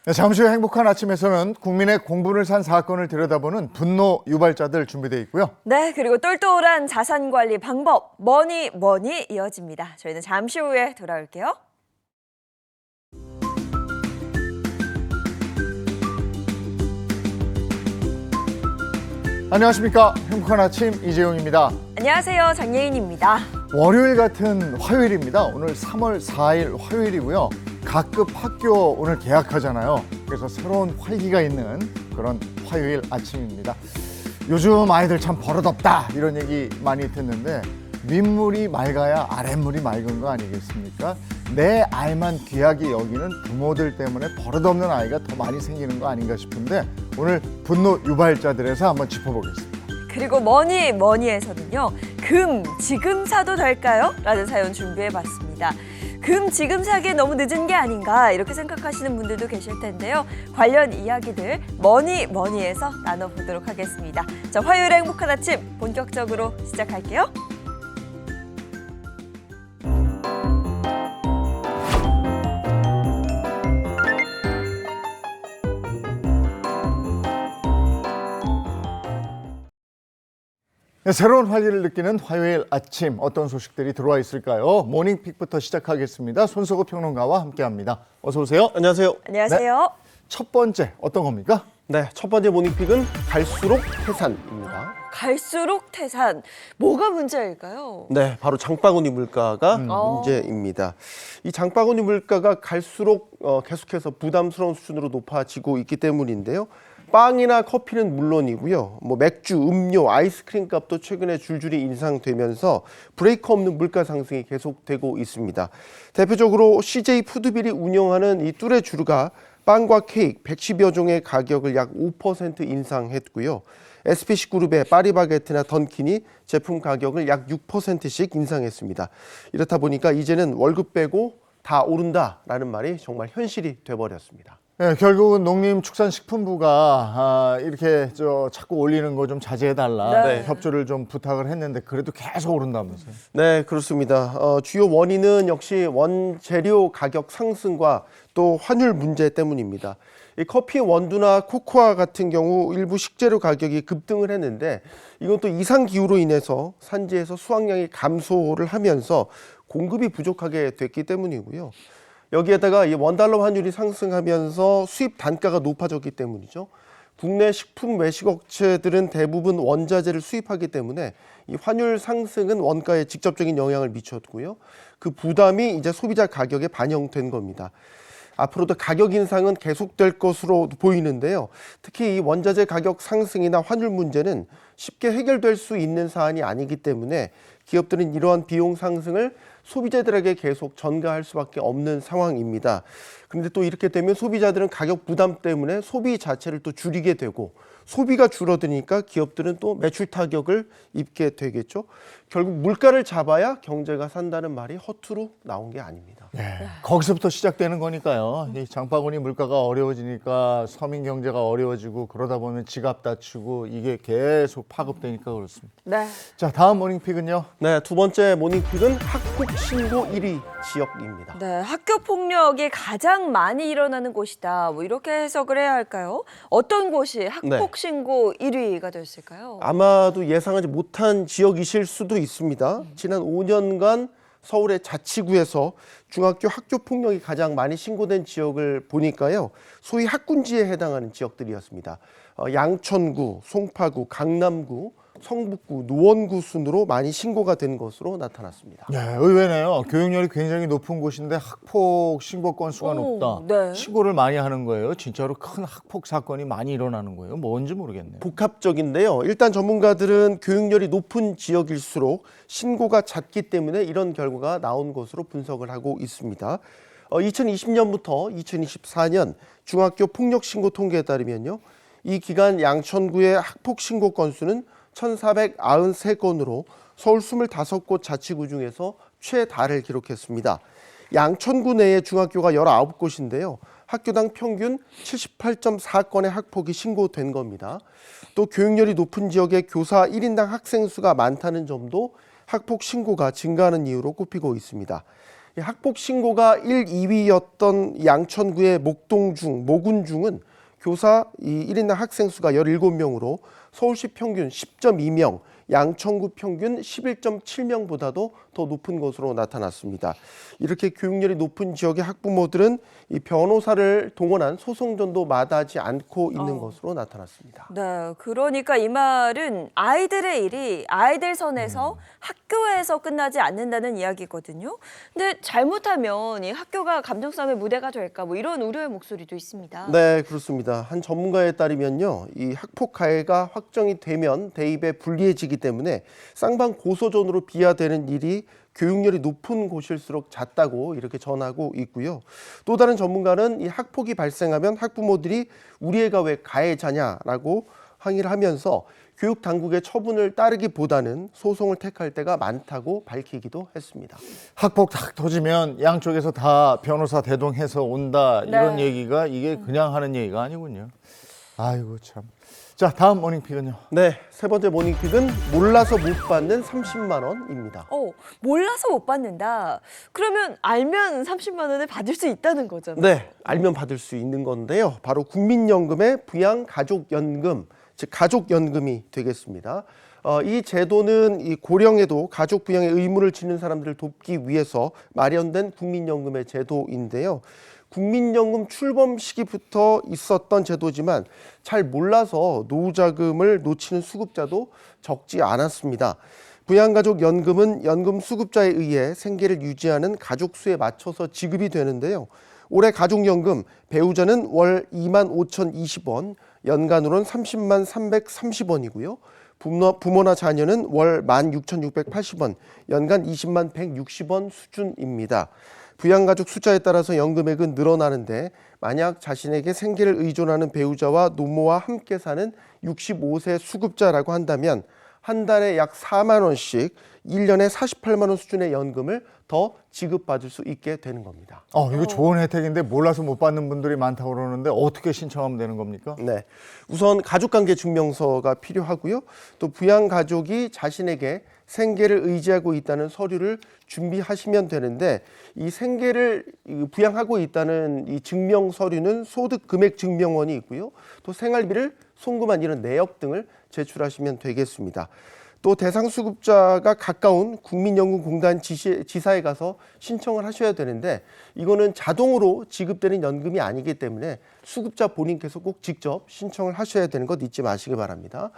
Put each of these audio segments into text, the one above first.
네, 잠시 후 행복한 아침에서는 국민의 공분을 산 사건을 들여다보는 분노 유발자들 준비되어 있고요. 네, 그리고 똘똘한 자산 관리 방법, 뭐니 이어집니다. 저희는 잠시 후에 돌아올게요. 안녕하십니까. 행복한 아침 이재용입니다. 안녕하세요, 장예인입니다. 월요일 같은 화요일입니다. 오늘 3월 4일 화요일이고요. 각급 학교 오늘 개학하잖아요. 그래서 새로운 활기가 있는 그런 화요일 아침입니다. 요즘 아이들 참 버릇없다 이런 얘기 많이 듣는데 윗물이 맑아야 아랫물이 맑은 거 아니겠습니까? 내 아이만 귀하게 여기는 부모들 때문에 버릇없는 아이가 더 많이 생기는 거 아닌가 싶은데 오늘 분노 유발자들에서 한번 짚어보겠습니다. 그리고 뭐니에서는요, 금 지금 사도 될까요? 라는 사연 준비해봤습니다. 금 지금 사기에 너무 늦은 게 아닌가 이렇게 생각하시는 분들도 계실 텐데요. 관련 이야기들 뭐니에서 나눠보도록 하겠습니다. 자, 화요일 행복한 아침 본격적으로 시작할게요. 네, 새로운 활기를 느끼는 화요일 아침 어떤 소식들이 들어와 있을까요? 모닝픽부터 시작하겠습니다. 손석구 평론가와 함께합니다. 어서 오세요. 안녕하세요. 안녕하세요. 첫 번째 어떤 겁니까? 네, 첫 번째 모닝픽은 갈수록 태산입니다. 갈수록 태산, 뭐가 문제일까요? 네, 바로 장바구니 물가가 문제입니다. 이 장바구니 물가가 갈수록 계속해서 부담스러운 수준으로 높아지고 있기 때문인데요. 빵이나 커피는 물론이고요. 맥주, 음료, 아이스크림 값도 최근에 줄줄이 인상되면서 브레이크 없는 물가 상승이 계속되고 있습니다. 대표적으로 CJ 푸드빌이 운영하는 이 뚜레쥬르가 빵과 케이크 110여 종의 가격을 약 5% 인상했고요. SPC 그룹의 파리바게트나 던킨이 제품 가격을 약 6%씩 인상했습니다. 이렇다 보니까 이제는 월급 빼고 다 오른다라는 말이 정말 현실이 돼버렸습니다. 네, 결국은 농림축산식품부가 이렇게 자꾸 올리는 거 좀 자제해달라 네. 협조를 좀 부탁을 했는데 그래도 계속 오른다면서요. 네, 그렇습니다. 주요 원인은 역시 원재료 가격 상승과 또 환율 문제 때문입니다. 이 커피 원두나 코코아 같은 경우 일부 식재료 가격이 급등을 했는데 이건 또 이상 기후로 인해서 산지에서 수확량이 감소를 하면서 공급이 부족하게 됐기 때문이고요. 여기에다가 이 원달러 환율이 상승하면서 수입 단가가 높아졌기 때문이죠. 국내 식품 외식업체들은 대부분 원자재를 수입하기 때문에 이 환율 상승은 원가에 직접적인 영향을 미쳤고요. 그 부담이 이제 소비자 가격에 반영된 겁니다. 앞으로도 가격 인상은 계속될 것으로 보이는데요. 특히 이 원자재 가격 상승이나 환율 문제는 쉽게 해결될 수 있는 사안이 아니기 때문에 기업들은 이러한 비용 상승을 소비자들에게 계속 전가할 수밖에 없는 상황입니다. 그런데 또 이렇게 되면 소비자들은 가격 부담 때문에 소비 자체를 또 줄이게 되고 소비가 줄어드니까 기업들은 또 매출 타격을 입게 되겠죠. 결국 물가를 잡아야 경제가 산다는 말이 허투루 나온 게 아닙니다. 네, 거기서부터 시작되는 거니까요. 이 장바구니 물가가 어려워지니까 서민 경제가 어려워지고 그러다 보면 지갑 다치고 이게 계속 파급되니까 그렇습니다. 네. 자, 다음 모닝픽은요. 네, 두 번째 모닝픽은 학폭 신고 1위 지역입니다. 네, 학교 폭력이 가장 많이 일어나는 곳이다. 이렇게 해석을 해야 할까요? 어떤 곳이 학폭 신고 1위가 됐을까요? 아마도 예상하지 못한 지역이실 수도 있습니다. 지난 5년간 서울의 자치구에서 중학교 학교 폭력이 가장 많이 신고된 지역을 보니까요. 소위 학군지에 해당하는 지역들이었습니다. 양천구, 송파구, 강남구, 성북구, 노원구 순으로 많이 신고가 된 것으로 나타났습니다. 네, 의외네요. 교육열이 굉장히 높은 곳인데 학폭 신고 건수가 오, 높다. 네. 신고를 많이 하는 거예요. 진짜로 큰 학폭 사건이 많이 일어나는 거예요. 뭔지 모르겠네요. 복합적인데요. 일단 전문가들은 교육열이 높은 지역일수록 신고가 잦기 때문에 이런 결과가 나온 것으로 분석을 하고 있습니다. 2020년부터 2024년 중학교 폭력 신고 통계에 따르면요. 이 기간 양천구의 학폭 신고 건수는 1,493건으로 서울 25곳 자치구 중에서 최다를 기록했습니다. 양천구 내에 중학교가 19곳인데요. 학교당 평균 78.4건의 학폭이 신고된 겁니다. 또 교육열이 높은 지역의 교사 1인당 학생 수가 많다는 점도 학폭 신고가 증가하는 이유로 꼽히고 있습니다. 이 학폭 신고가 1, 2위였던 양천구의 목동중, 모군중은 교사 이 1인당 학생 수가 17명으로 서울시 평균 10.2명, 양천구 평균 11.7명보다도 더 높은 것으로 나타났습니다. 이렇게 교육열이 높은 지역의 학부모들은 이 변호사를 동원한 소송전도 마다하지 않고 있는 것으로 나타났습니다. 네, 그러니까 이 말은 아이들의 일이 아이들 선에서 학교에서 끝나지 않는다는 이야기거든요. 근데 잘못하면 이 학교가 감정 싸움의 무대가 될까 뭐 이런 우려의 목소리도 있습니다. 네, 그렇습니다. 한 전문가에 따르면요, 이 학폭 가해가 확정이 되면 대입에 불리해지기 때문에 쌍방 고소전으로 비화되는 일이 교육열이 높은 곳일수록 잦다고 이렇게 전하고 있고요. 또 다른 전문가는 이 학폭이 발생하면 학부모들이 우리 애가 왜 가해자냐라고 항의를 하면서 교육 당국의 처분을 따르기보다는 소송을 택할 때가 많다고 밝히기도 했습니다. 학폭 딱 터지면 양쪽에서 다 변호사 대동해서 온다 이런 네. 얘기가 이게 그냥 하는 얘기가 아니군요. 아이고 참. 자, 다음 모닝픽은요. 네, 세 번째 모닝픽은 몰라서 못 받는 30만 원입니다. 몰라서 못 받는다. 그러면 알면 30만 원을 받을 수 있다는 거잖아요. 네, 알면 받을 수 있는 건데요. 바로 국민연금의 부양가족연금, 즉 가족연금이 되겠습니다. 이 제도는 이 고령에도 가족 부양의 의무를 지는 사람들을 돕기 위해서 마련된 국민연금의 제도인데요. 국민연금 출범 시기부터 있었던 제도지만 잘 몰라서 노후자금을 놓치는 수급자도 적지 않았습니다. 부양가족연금은 연금 수급자에 의해 생계를 유지하는 가족 수에 맞춰서 지급이 되는데요. 올해 가족연금 배우자는 월 25,020원, 연간으로는 30만 330원이고요. 부모나 자녀는 월 16,680원, 연간 20만 160원 수준입니다. 부양가족 숫자에 따라서 연금액은 늘어나는데 만약 자신에게 생계를 의존하는 배우자와 노모와 함께 사는 65세 수급자라고 한다면 한 달에 약 4만 원씩 1년에 48만 원 수준의 연금을 더 지급받을 수 있게 되는 겁니다. 이거 좋은 혜택인데 몰라서 못 받는 분들이 많다고 그러는데 어떻게 신청하면 되는 겁니까? 네, 우선 가족관계 증명서가 필요하고요. 또 부양가족이 자신에게 생계를 의지하고 있다는 서류를 준비하시면 되는데 이 생계를 부양하고 있다는 이 증명 서류는 소득 금액 증명원이 있고요. 또 생활비를 송금한 이런 내역 등을 제출하시면 되겠습니다. 또 대상 수급자가 가까운 국민연금공단 지사에 가서 신청을 하셔야 되는데 이거는 자동으로 지급되는 연금이 아니기 때문에 수급자 본인께서 꼭 직접 신청을 하셔야 되는 것 잊지 마시기 바랍니다.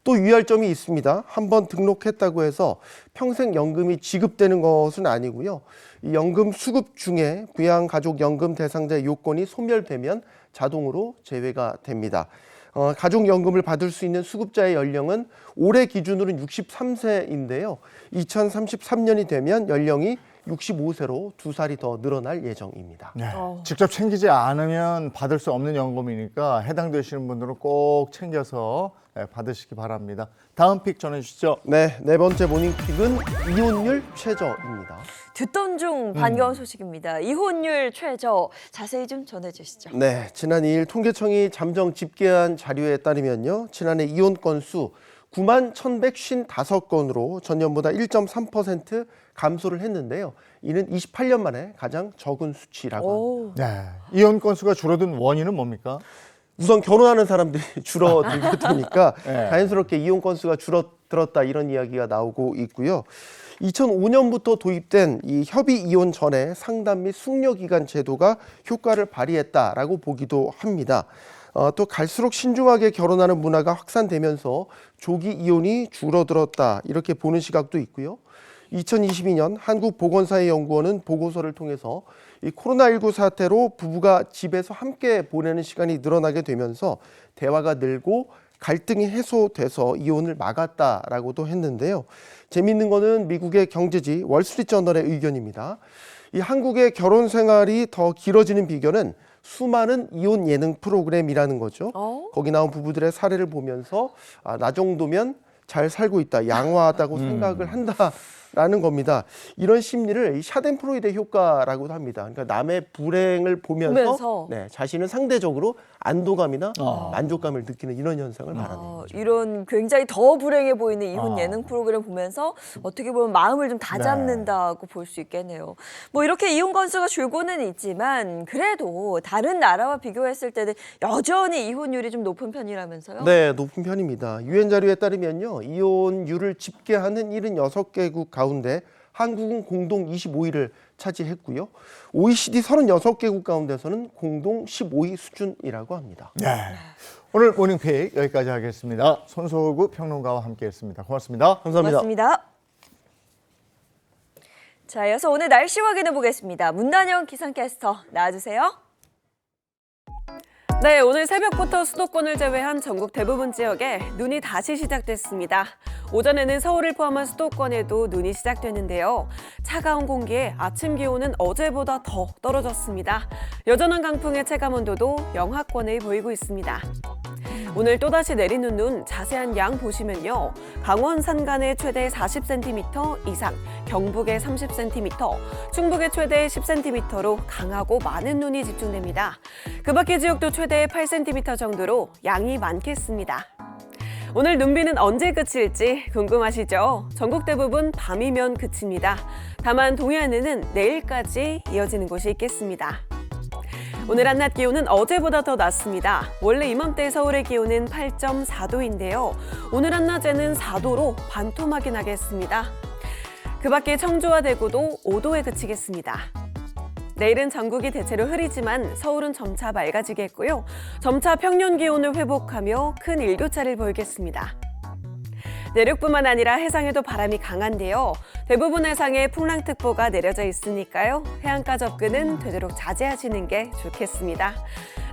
또 유의할 점이 있습니다. 한번 등록했다고 해서 평생 연금이 지급되는 것은 아니고요. 이 연금 수급 중에 부양가족연금 대상자의 요건이 소멸되면 자동으로 제외가 됩니다. 가족연금을 받을 수 있는 수급자의 연령은 올해 기준으로는 63세인데요. 2033년이 되면 연령이 65세로 2살이 더 늘어날 예정입니다. 네, 직접 챙기지 않으면 받을 수 없는 연금이니까 해당되시는 분들은 꼭 챙겨서 받으시기 바랍니다. 다음 픽 전해주시죠. 네, 네 번째 모닝픽은 이혼율 최저입니다. 듣던 중 반가운 소식입니다. 이혼율 최저 자세히 좀 전해주시죠. 네, 지난 2일 통계청이 잠정 집계한 자료에 따르면요. 지난해 이혼 건수 9만 1,155건으로 전년보다 1.3% 감소를 했는데요. 이는 28년 만에 가장 적은 수치라고 합니다. 네, 이혼 건수가 줄어든 원인은 뭡니까? 우선 결혼하는 사람들이 줄어들게 되니까 네. 자연스럽게 이혼 건수가 줄어들었다 이런 이야기가 나오고 있고요. 2005년부터 도입된 이 협의 이혼 전에 상담 및 숙려 기간 제도가 효과를 발휘했다라고 보기도 합니다. 또 갈수록 신중하게 결혼하는 문화가 확산되면서 조기 이혼이 줄어들었다 이렇게 보는 시각도 있고요. 2022년 한국보건사회연구원은 보고서를 통해서 이 코로나19 사태로 부부가 집에서 함께 보내는 시간이 늘어나게 되면서 대화가 늘고 갈등이 해소돼서 이혼을 막았다라고도 했는데요. 재미있는 거는 미국의 경제지 월스트리트저널의 의견입니다. 이 한국의 결혼 생활이 더 길어지는 비결은 수많은 이혼 예능 프로그램이라는 거죠. 거기 나온 부부들의 사례를 보면서 나 정도면 잘 살고 있다, 양호하다고 생각을 한다. 라는 겁니다. 이런 심리를 이 샤덴프로이드 효과라고도 합니다. 그러니까 남의 불행을 보면서 네, 자신은 상대적으로 안도감이나 만족감을 느끼는 이런 현상을 말하는 거죠. 이런 굉장히 더 불행해 보이는 이혼 예능 프로그램 보면서 어떻게 보면 마음을 좀 다잡는다고 볼 수 있겠네요. 뭐 이렇게 이혼 건수가 줄고는 있지만 그래도 다른 나라와 비교했을 때는 여전히 이혼율이 좀 높은 편이라면서요? 네, 높은 편입니다. 유엔 자료에 따르면요, 이혼율을 집계하는 76개국 가운데 한국은 공동 25위를 차지했고요. OECD 36개국 가운데서는 공동 15위 수준이라고 합니다. 네. 오늘 모닝픽 여기까지 하겠습니다. 손소구 평론가와 함께했습니다. 고맙습니다. 감사합니다. 고맙습니다. 자, 이어서 오늘 날씨 확인해 보겠습니다. 문단영 기상캐스터 나와주세요. 네, 오늘 새벽부터 수도권을 제외한 전국 대부분 지역에 눈이 다시 시작됐습니다. 오전에는 서울을 포함한 수도권에도 눈이 시작됐는데요. 차가운 공기에 아침 기온은 어제보다 더 떨어졌습니다. 여전한 강풍의 체감온도도 영하권에 보이고 있습니다. 오늘 또다시 내리는 눈 자세한 양 보시면요. 강원 산간에 최대 40cm 이상, 경북에 30cm, 충북에 최대 10cm로 강하고 많은 눈이 집중됩니다. 그 밖의 지역도 최대 8cm 정도로 양이 많겠습니다. 오늘 눈비는 언제 그칠지 궁금하시죠? 전국 대부분 밤이면 그칩니다. 다만 동해안에는 내일까지 이어지는 곳이 있겠습니다. 오늘 한낮 기온은 어제보다 더 낮습니다. 원래 이맘때 서울의 기온은 8.4도인데요. 오늘 한낮에는 4도로 반토막이 나겠습니다. 그 밖에 청주와 대구도 5도에 그치겠습니다. 내일은 전국이 대체로 흐리지만 서울은 점차 맑아지겠고요. 점차 평년 기온을 회복하며 큰 일교차를 보이겠습니다. 내륙뿐만 아니라 해상에도 바람이 강한데요. 대부분 해상에 풍랑특보가 내려져 있으니까요. 해안가 접근은 되도록 자제하시는 게 좋겠습니다.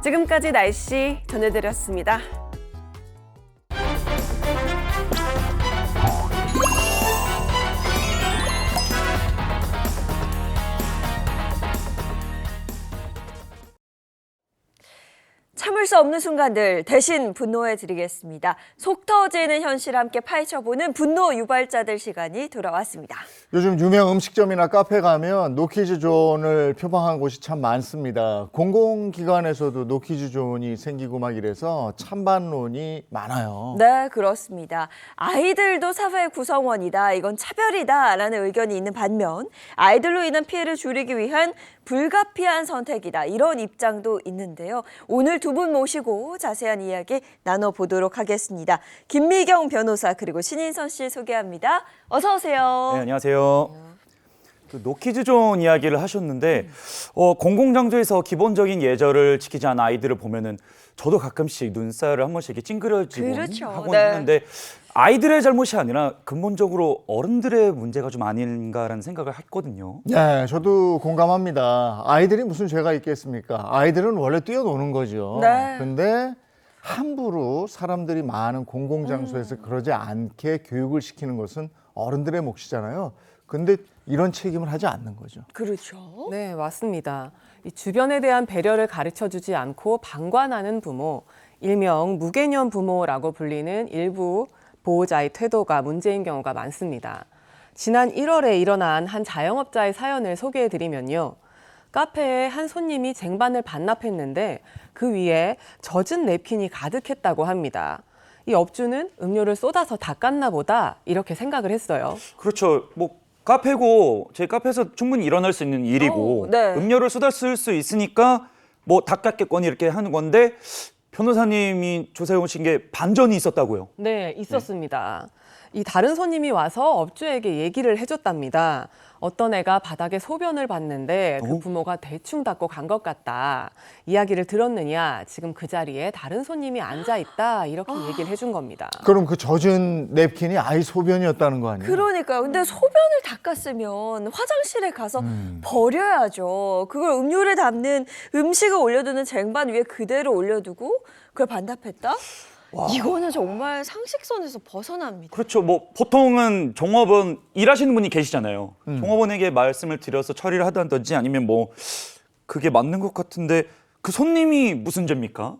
지금까지 날씨 전해드렸습니다. 참을 수 없는 순간들 대신 분노해드리겠습니다. 속 터지는 현실을 함께 파헤쳐보는 분노 유발자들 시간이 돌아왔습니다. 요즘 유명 음식점이나 카페 가면 노키즈 존을 표방한 곳이 참 많습니다. 공공기관에서도 노키즈 존이 생기고 막 이래서 찬반론이 많아요. 네, 그렇습니다. 아이들도 사회의 구성원이다, 이건 차별이다 라는 의견이 있는 반면 아이들로 인한 피해를 줄이기 위한 불가피한 선택이다, 이런 입장도 있는데요. 오늘 두 분 모시고 자세한 이야기 나눠보도록 하겠습니다. 김미경 변호사 그리고 신인선 씨 소개합니다. 어서 오세요. 네, 안녕하세요. 그 노키즈존 이야기를 하셨는데 공공장소에서 기본적인 예절을 지키지 않은 아이들을 보면은 저도 가끔씩 눈살을 한 번씩 이렇게 찡그려지고 그렇죠. 하곤 네. 하는데 아이들의 잘못이 아니라 근본적으로 어른들의 문제가 좀 아닌가라는 생각을 했거든요. 네, 저도 공감합니다. 아이들이 무슨 죄가 있겠습니까? 아이들은 원래 뛰어노는 거죠. 네. 근데 함부로 사람들이 많은 공공장소에서 그러지 않게 교육을 시키는 것은 어른들의 몫이잖아요. 근데 이런 책임을 하지 않는 거죠. 그렇죠. 네, 맞습니다. 이 주변에 대한 배려를 가르쳐주지 않고 방관하는 부모, 일명 무개념 부모라고 불리는 일부 보호자의 태도가 문제인 경우가 많습니다. 지난 1월에 일어난 한 자영업자의 사연을 소개해드리면요. 카페에 한 손님이 쟁반을 반납했는데 그 위에 젖은 냅킨이 가득했다고 합니다. 이 업주는 음료를 쏟아서 닦았나 보다 이렇게 생각을 했어요. 그렇죠. 뭐 카페고 제 카페에서 충분히 일어날 수 있는 일이고 네. 음료를 쏟았을 수 있으니까 뭐 닦았겠거니 이렇게 하는 건데 변호사님이 조사해 오신 게 반전이 있었다고요. 네, 있었습니다. 이 다른 손님이 와서 업주에게 얘기를 해줬답니다. 어떤 애가 바닥에 소변을 봤는데 그 부모가 대충 닦고 간 것 같다. 이야기를 들었느냐? 지금 그 자리에 다른 손님이 앉아 있다. 이렇게 얘기를 해준 겁니다. 그럼 그 젖은 냅킨이 아이 소변이었다는 거 아니에요? 그러니까요. 근데 소변을 닦았으면 화장실에 가서 버려야죠. 그걸 음료를 담는 음식을 올려두는 쟁반 위에 그대로 올려두고 그걸 반납했다? 이거는 정말 상식선에서 벗어납니다. 그렇죠. 뭐 보통은 종업원 일하시는 분이 계시잖아요. 종업원에게 말씀을 드려서 처리를 하든지 아니면 뭐 그게 맞는 것 같은데 그 손님이 무슨 죄입니까?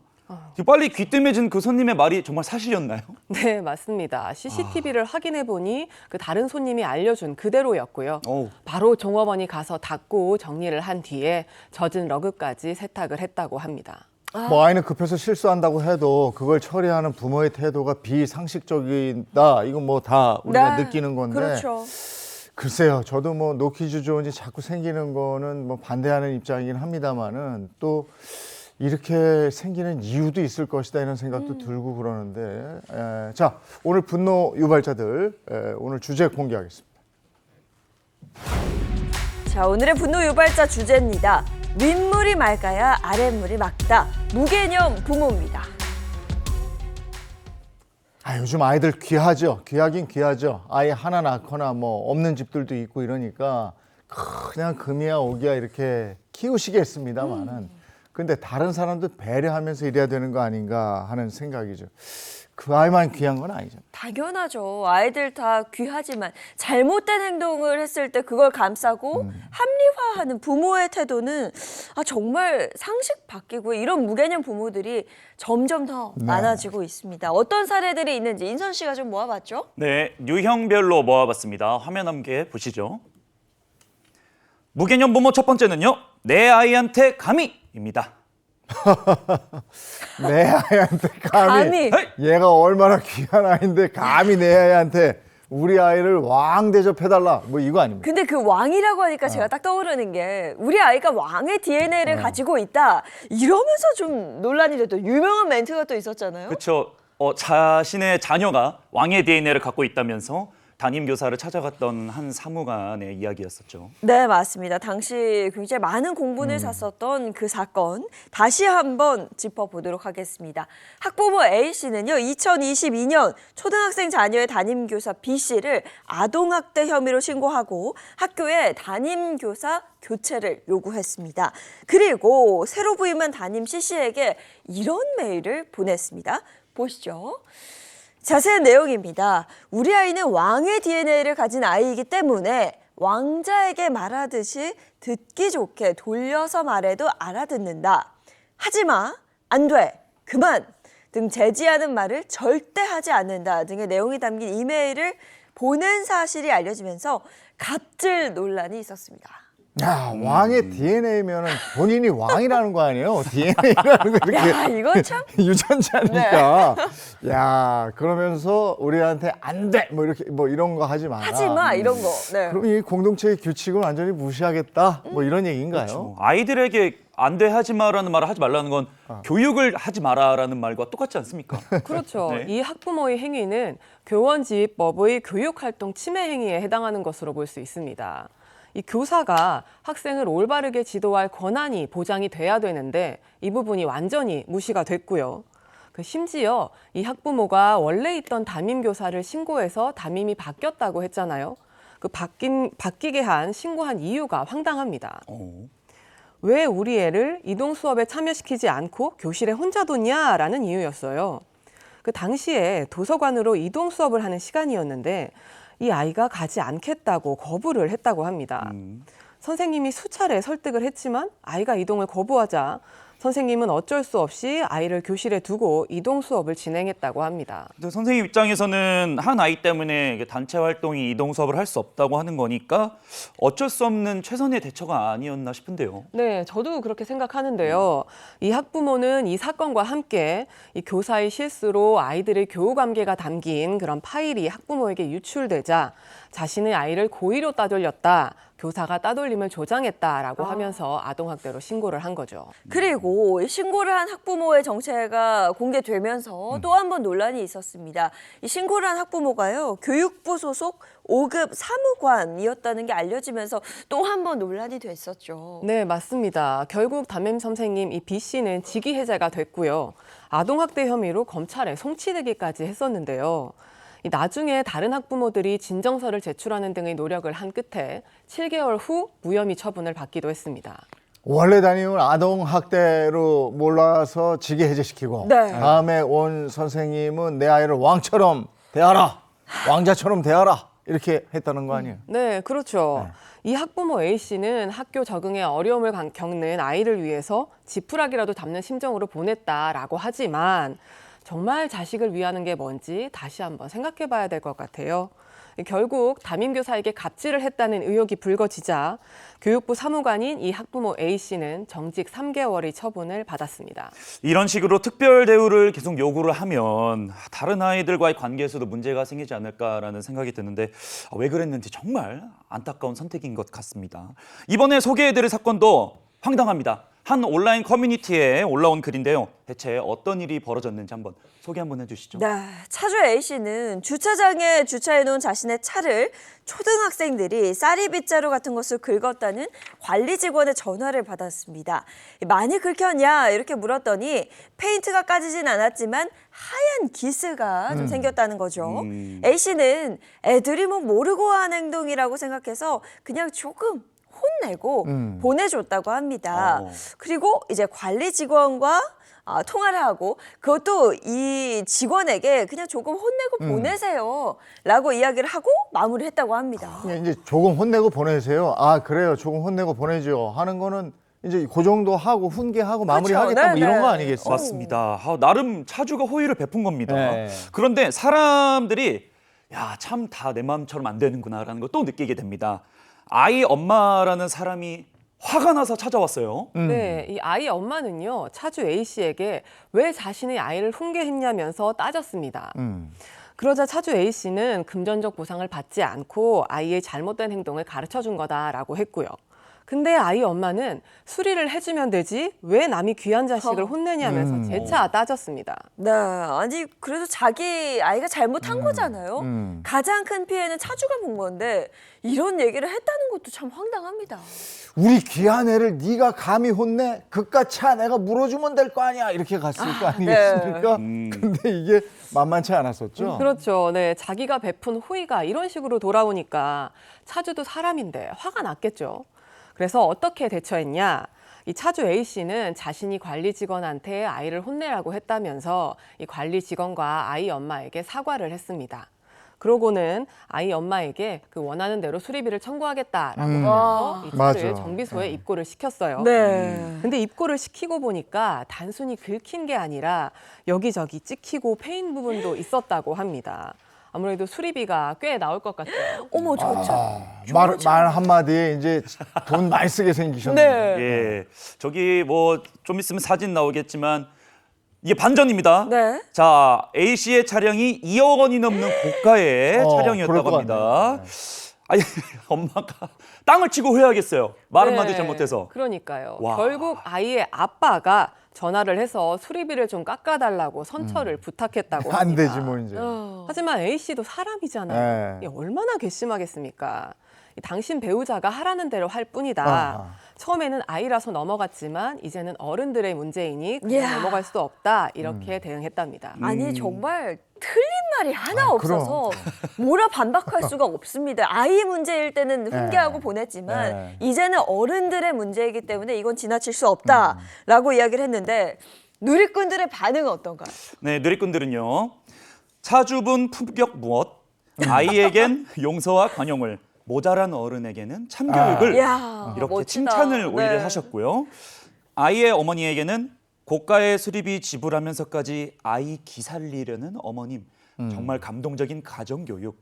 빨리 귀뜸해진 그 손님의 말이 정말 사실이었나요? 네, 맞습니다. CCTV를 확인해 보니 그 다른 손님이 알려준 그대로였고요. 어우. 바로 종업원이 가서 닦고 정리를 한 뒤에 젖은 러그까지 세탁을 했다고 합니다. 뭐 아이는 급해서 실수한다고 해도 그걸 처리하는 부모의 태도가 비상식적이다. 이건 뭐 다 우리가 네, 느끼는 건데. 그렇죠. 글쎄요, 저도 뭐 노키즈 존이 자꾸 생기는 거는 뭐 반대하는 입장이긴 합니다만은 또 이렇게 생기는 이유도 있을 것이다 이런 생각도 들고 그러는데, 자 오늘 분노 유발자들 오늘 주제 공개하겠습니다. 자, 오늘의 분노 유발자 주제입니다. 윗물이 맑아야 아랫물이 맑다. 무개념 부모입니다. 요즘 아이들 귀하죠. 귀하긴 귀하죠. 아이 하나 낳거나 뭐 없는 집들도 있고 이러니까 그냥 금이야 오기야 이렇게 키우시겠습니다만은 근데 다른 사람도 배려하면서 이래야 되는 거 아닌가 하는 생각이죠. 그 아이만 귀한 건 아니죠. 당연하죠. 아이들 다 귀하지만 잘못된 행동을 했을 때 그걸 감싸고 합리화하는 부모의 태도는 정말 상식 바뀌고 이런 무개념 부모들이 점점 더 많아지고 있습니다. 어떤 사례들이 있는지 인선 씨가 좀 모아봤죠? 네, 유형별로 모아봤습니다. 화면 함께 보시죠. 무개념 부모 첫 번째는요. 내 아이한테 감히입니다. 내 아이한테 감히. 감히. 얘가 얼마나 귀한 아이인데 감히 내 아이한테 우리 아이를 왕 대접해달라 뭐 이거 아닙니까? 근데 그 왕이라고 하니까 제가 딱 떠오르는 게 우리 아이가 왕의 DNA를 가지고 있다 이러면서 좀 논란이 됐던 유명한 멘트가 또 있었잖아요. 그렇죠. 자신의 자녀가 왕의 DNA를 갖고 있다면서 담임 교사를 찾아갔던 한 사무관의 이야기였었죠. 네, 맞습니다. 당시 굉장히 많은 공분을 샀었던 그 사건 다시 한번 짚어보도록 하겠습니다. 학부모 A씨는요. 2022년 초등학생 자녀의 담임교사 B씨를 아동학대 혐의로 신고하고 학교에 담임교사 교체를 요구했습니다. 그리고 새로 부임한 담임 C씨에게 이런 메일을 보냈습니다. 보시죠. 자세한 내용입니다. 우리 아이는 왕의 DNA를 가진 아이이기 때문에 왕자에게 말하듯이 듣기 좋게 돌려서 말해도 알아듣는다. 하지마, 안 돼, 그만 등 제지하는 말을 절대 하지 않는다 등의 내용이 담긴 이메일을 보낸 사실이 알려지면서 갑질 논란이 있었습니다. 야, 왕의 DNA면은 본인이 왕이라는 거 아니에요? DNA라는 거 이렇게 야, 이건 참 유전자니까. 야, 그러면서 우리한테 안 돼! 뭐 이렇게 뭐 이런 거 하지 마라. 하지마 이런 거. 네. 그럼 이 공동체의 규칙을 완전히 무시하겠다. 뭐 이런 얘기인가요? 그렇죠. 아이들에게 안 돼 하지 마라는 말을 하지 말라는 건 교육을 하지 마라라는 말과 똑같지 않습니까? 그렇죠. 네. 이 학부모의 행위는 교원지휘법의 교육활동 침해 행위에 해당하는 것으로 볼 수 있습니다. 이 교사가 학생을 올바르게 지도할 권한이 보장이 돼야 되는데 이 부분이 완전히 무시가 됐고요. 심지어 이 학부모가 원래 있던 담임교사를 신고해서 담임이 바뀌었다고 했잖아요. 바뀌게 한 신고한 이유가 황당합니다. 왜 우리 애를 이동 수업에 참여시키지 않고 교실에 혼자 뒀냐라는 이유였어요. 그 당시에 도서관으로 이동 수업을 하는 시간이었는데 이 아이가 가지 않겠다고 거부를 했다고 합니다. 선생님이 수차례 설득을 했지만 아이가 이동을 거부하자 선생님은 어쩔 수 없이 아이를 교실에 두고 이동 수업을 진행했다고 합니다. 근데 선생님 입장에서는 한 아이 때문에 이게 단체 활동이 이동 수업을 할 수 없다고 하는 거니까 어쩔 수 없는 최선의 대처가 아니었나 싶은데요. 네, 저도 그렇게 생각하는데요. 이 학부모는 이 사건과 함께 이 교사의 실수로 아이들의 교우 관계가 담긴 그런 파일이 학부모에게 유출되자 자신의 아이를 고의로 따돌렸다, 교사가 따돌림을 조장했다라고 하면서 아동학대로 신고를 한 거죠. 그리고 신고를 한 학부모의 정체가 공개되면서 또 한 번 논란이 있었습니다. 이 신고를 한 학부모가요, 교육부 소속 5급 사무관이었다는 게 알려지면서 또 한 번 논란이 됐었죠. 네, 맞습니다. 결국 담임 선생님 이 B 씨는 직위 해제가 됐고요. 아동학대 혐의로 검찰에 송치되기까지 했었는데요. 나중에 다른 학부모들이 진정서를 제출하는 등의 노력을 한 끝에 7개월 후 무혐의 처분을 받기도 했습니다. 원래 담임을 아동학대로 몰라서 직위 해제시키고 네. 다음에 온 선생님은 내 아이를 왕처럼 대하라. 왕자처럼 대하라. 이렇게 했다는 거 아니에요? 네, 그렇죠. 네. 이 학부모 A씨는 학교 적응에 어려움을 겪는 아이를 위해서 지푸라기라도 잡는 심정으로 보냈다라고 하지만 정말 자식을 위하는 게 뭔지 다시 한번 생각해 봐야 될 것 같아요. 결국 담임교사에게 갑질을 했다는 의혹이 불거지자 교육부 사무관인 이 학부모 A씨는 정직 3개월의 처분을 받았습니다. 이런 식으로 특별 대우를 계속 요구를 하면 다른 아이들과의 관계에서도 문제가 생기지 않을까라는 생각이 드는데 왜 그랬는지 정말 안타까운 선택인 것 같습니다. 이번에 소개해드릴 사건도 황당합니다. 한 온라인 커뮤니티에 올라온 글인데요. 대체 어떤 일이 벌어졌는지 한번 소개 한번 해주시죠. 네, 차주 A씨는 주차장에 주차해놓은 자신의 차를 초등학생들이 쌀이 빗자루 같은 것을 긁었다는 관리 직원의 전화를 받았습니다. 많이 긁혔냐 이렇게 물었더니 페인트가 까지진 않았지만 하얀 기스가 좀 생겼다는 거죠. A씨는 애들이 뭐 모르고 한 행동이라고 생각해서 그냥 조금 혼내고 보내줬다고 합니다. 그리고 이제 관리 직원과 통화를 하고 그것도 이 직원에게 그냥 조금 혼내고 보내세요 라고 이야기를 하고 마무리했다고 합니다. 그냥 이제 조금 혼내고 보내세요. 아, 그래요. 조금 혼내고 보내죠. 하는 거는 이제 그 정도 하고 훈계하고 마무리하겠다 뭐 네, 이런 네. 거 아니겠어요? 맞습니다. 나름 차주가 호의를 베푼 겁니다. 네. 그런데 사람들이 야, 참 다 내 마음처럼 안 되는구나라는 걸 또 느끼게 됩니다. 아이 엄마라는 사람이 화가 나서 찾아왔어요. 네, 이 아이 엄마는요, 차주 A씨에게 왜 자신의 아이를 훈계했냐면서 따졌습니다. 그러자 차주 A씨는 금전적 보상을 받지 않고 아이의 잘못된 행동을 가르쳐 준 거다라고 했고요. 근데 아이 엄마는 수리를 해주면 되지 왜 남이 귀한 자식을 혼내냐면서 재차 따졌습니다. 네, 아니 그래도 자기 아이가 잘못한 거잖아요. 가장 큰 피해는 차주가 본 건데 이런 얘기를 했다는 것도 참 황당합니다. 우리 귀한 애를 네가 감히 혼내? 그깟 차 내가 물어주면 될 거 아니야? 이렇게 갔을 거 아니겠습니까? 근데 이게 만만치 않았었죠. 그렇죠. 네, 자기가 베푼 호의가 이런 식으로 돌아오니까 차주도 사람인데 화가 났겠죠. 그래서 어떻게 대처했냐? 이 차주 A씨는 자신이 관리 직원한테 아이를 혼내라고 했다면서 이 관리 직원과 아이 엄마에게 사과를 했습니다. 그러고는 아이 엄마에게 그 원하는 대로 수리비를 청구하겠다라고 하면서 이 차를 맞아. 정비소에 입고를 시켰어요. 네. 근데 입고를 시키고 보니까 단순히 긁힌 게 아니라 여기저기 찍히고 패인 부분도 있었다고 합니다. 아무래도 수리비가 꽤 나올 것 같죠. 어머 저 참. 말 한마디에 이제 돈 많이 쓰게 생기셨네요. 네. 예, 저기 뭐 좀 있으면 사진 나오겠지만 이게 반전입니다. 네. 자, A 씨의 차량이 2억 원이 넘는 고가의 그럴 차량이었다고 것 합니다. 같네요. 아니, 엄마가 땅을 치고 후회하겠어요. 말 한마디 네, 잘못해서. 그러니까요. 와. 결국 아이의 아빠가 전화를 해서 수리비를 좀 깎아달라고 선처를 부탁했다고 합니다. 안 되지 뭐 이제. 하지만 A 씨도 사람이잖아요. 네. 이게 얼마나 괘씸하겠습니까? 이 당신 배우자가 하라는 대로 할 뿐이다. 아. 처음에는 아이라서 넘어갔지만 이제는 어른들의 문제이니 그냥 이야. 넘어갈 수 없다. 이렇게 대응했답니다. 아니 정말 틀린 말이 하나 그럼. 없어서 뭐라 반박할 수가 없습니다. 아이 문제일 때는 훈계하고 네. 보냈지만 네. 이제는 어른들의 문제이기 때문에 이건 지나칠 수 없다라고 이야기를 했는데 누리꾼들의 반응은 어떤가요? 네, 누리꾼들은요. 차주분 품격 무엇? 아이에겐 용서와 관용을, 모자란 어른에게는 참교육을 이야, 이렇게 멋지다. 칭찬을 오히려 네. 하셨고요. 아이의 어머니에게는 고가의 수리비 지불하면서까지 아이 기살리려는 어머님. 정말 감동적인 가정교육.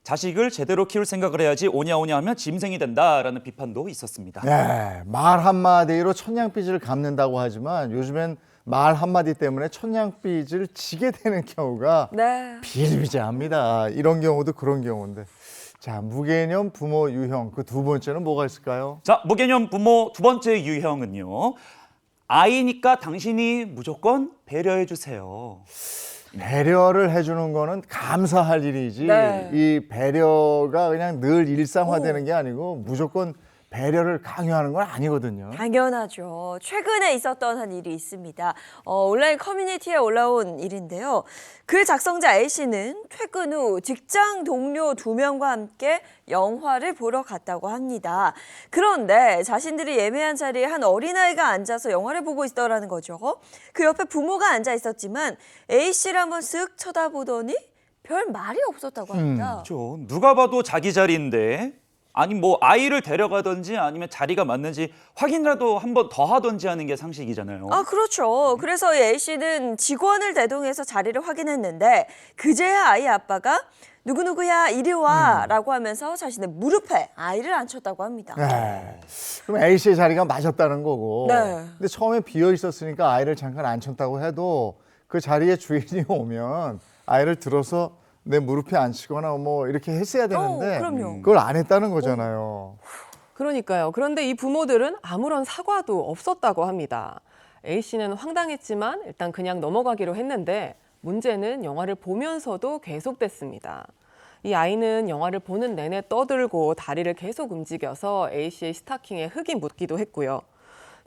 자식을 제대로 키울 생각을 해야지 오냐오냐 하면 짐승이 된다라는 비판도 있었습니다. 네, 말 한마디로 천냥빚을 갚는다고 하지만 요즘엔 말 한마디 때문에 천냥빚을 지게 되는 경우가 네. 비일비재합니다. 이런 경우도 그런 경우인데. 자, 무개념 부모 유형 그 두 번째는 뭐가 있을까요? 자, 무개념 부모 두 번째 유형은요. 아이니까 당신이 무조건 배려해 주세요. 배려를 해주는 거는 감사할 일이지 네. 이 배려가 그냥 늘 일상화되는 게 아니고 무조건 배려를 강요하는 건 아니거든요. 당연하죠. 최근에 있었던 한 일이 있습니다. 온라인 커뮤니티에 올라온 일인데요. 글 작성자 A씨는 퇴근 후 직장 동료 2명과 함께 영화를 보러 갔다고 합니다. 그런데 자신들이 예매한 자리에 한 어린아이가 앉아서 영화를 보고 있더라는 거죠. 그 옆에 부모가 앉아 있었지만 A씨를 한번 쓱 쳐다보더니 별 말이 없었다고 합니다. 그렇죠. 누가 봐도 자기 자리인데 아니 뭐 아이를 데려가든지 아니면 자리가 맞는지 확인이라도 한 번 더 하든지 하는 게 상식이잖아요. 아, 그렇죠. 그래서 이 A 씨는 직원을 대동해서 자리를 확인했는데 그제야 아이 아빠가 누구누구야 이리 와라고 하면서 자신의 무릎에 아이를 앉혔다고 합니다. 네. 그럼 A 씨의 자리가 맞았다는 거고. 네. 근데 처음에 비어 있었으니까 아이를 잠깐 앉혔다고 해도 그 자리에 주인이 오면 아이를 들어서 내 무릎에 앉히거나 뭐 이렇게 했어야 되는데 그럼요. 그걸 안 했다는 거잖아요. 그러니까요. 그런데 이 부모들은 아무런 사과도 없었다고 합니다. A 씨는 황당했지만 일단 그냥 넘어가기로 했는데 문제는 영화를 보면서도 계속됐습니다. 이 아이는 영화를 보는 내내 떠들고 다리를 계속 움직여서 A 씨의 스타킹에 흙이 묻기도 했고요.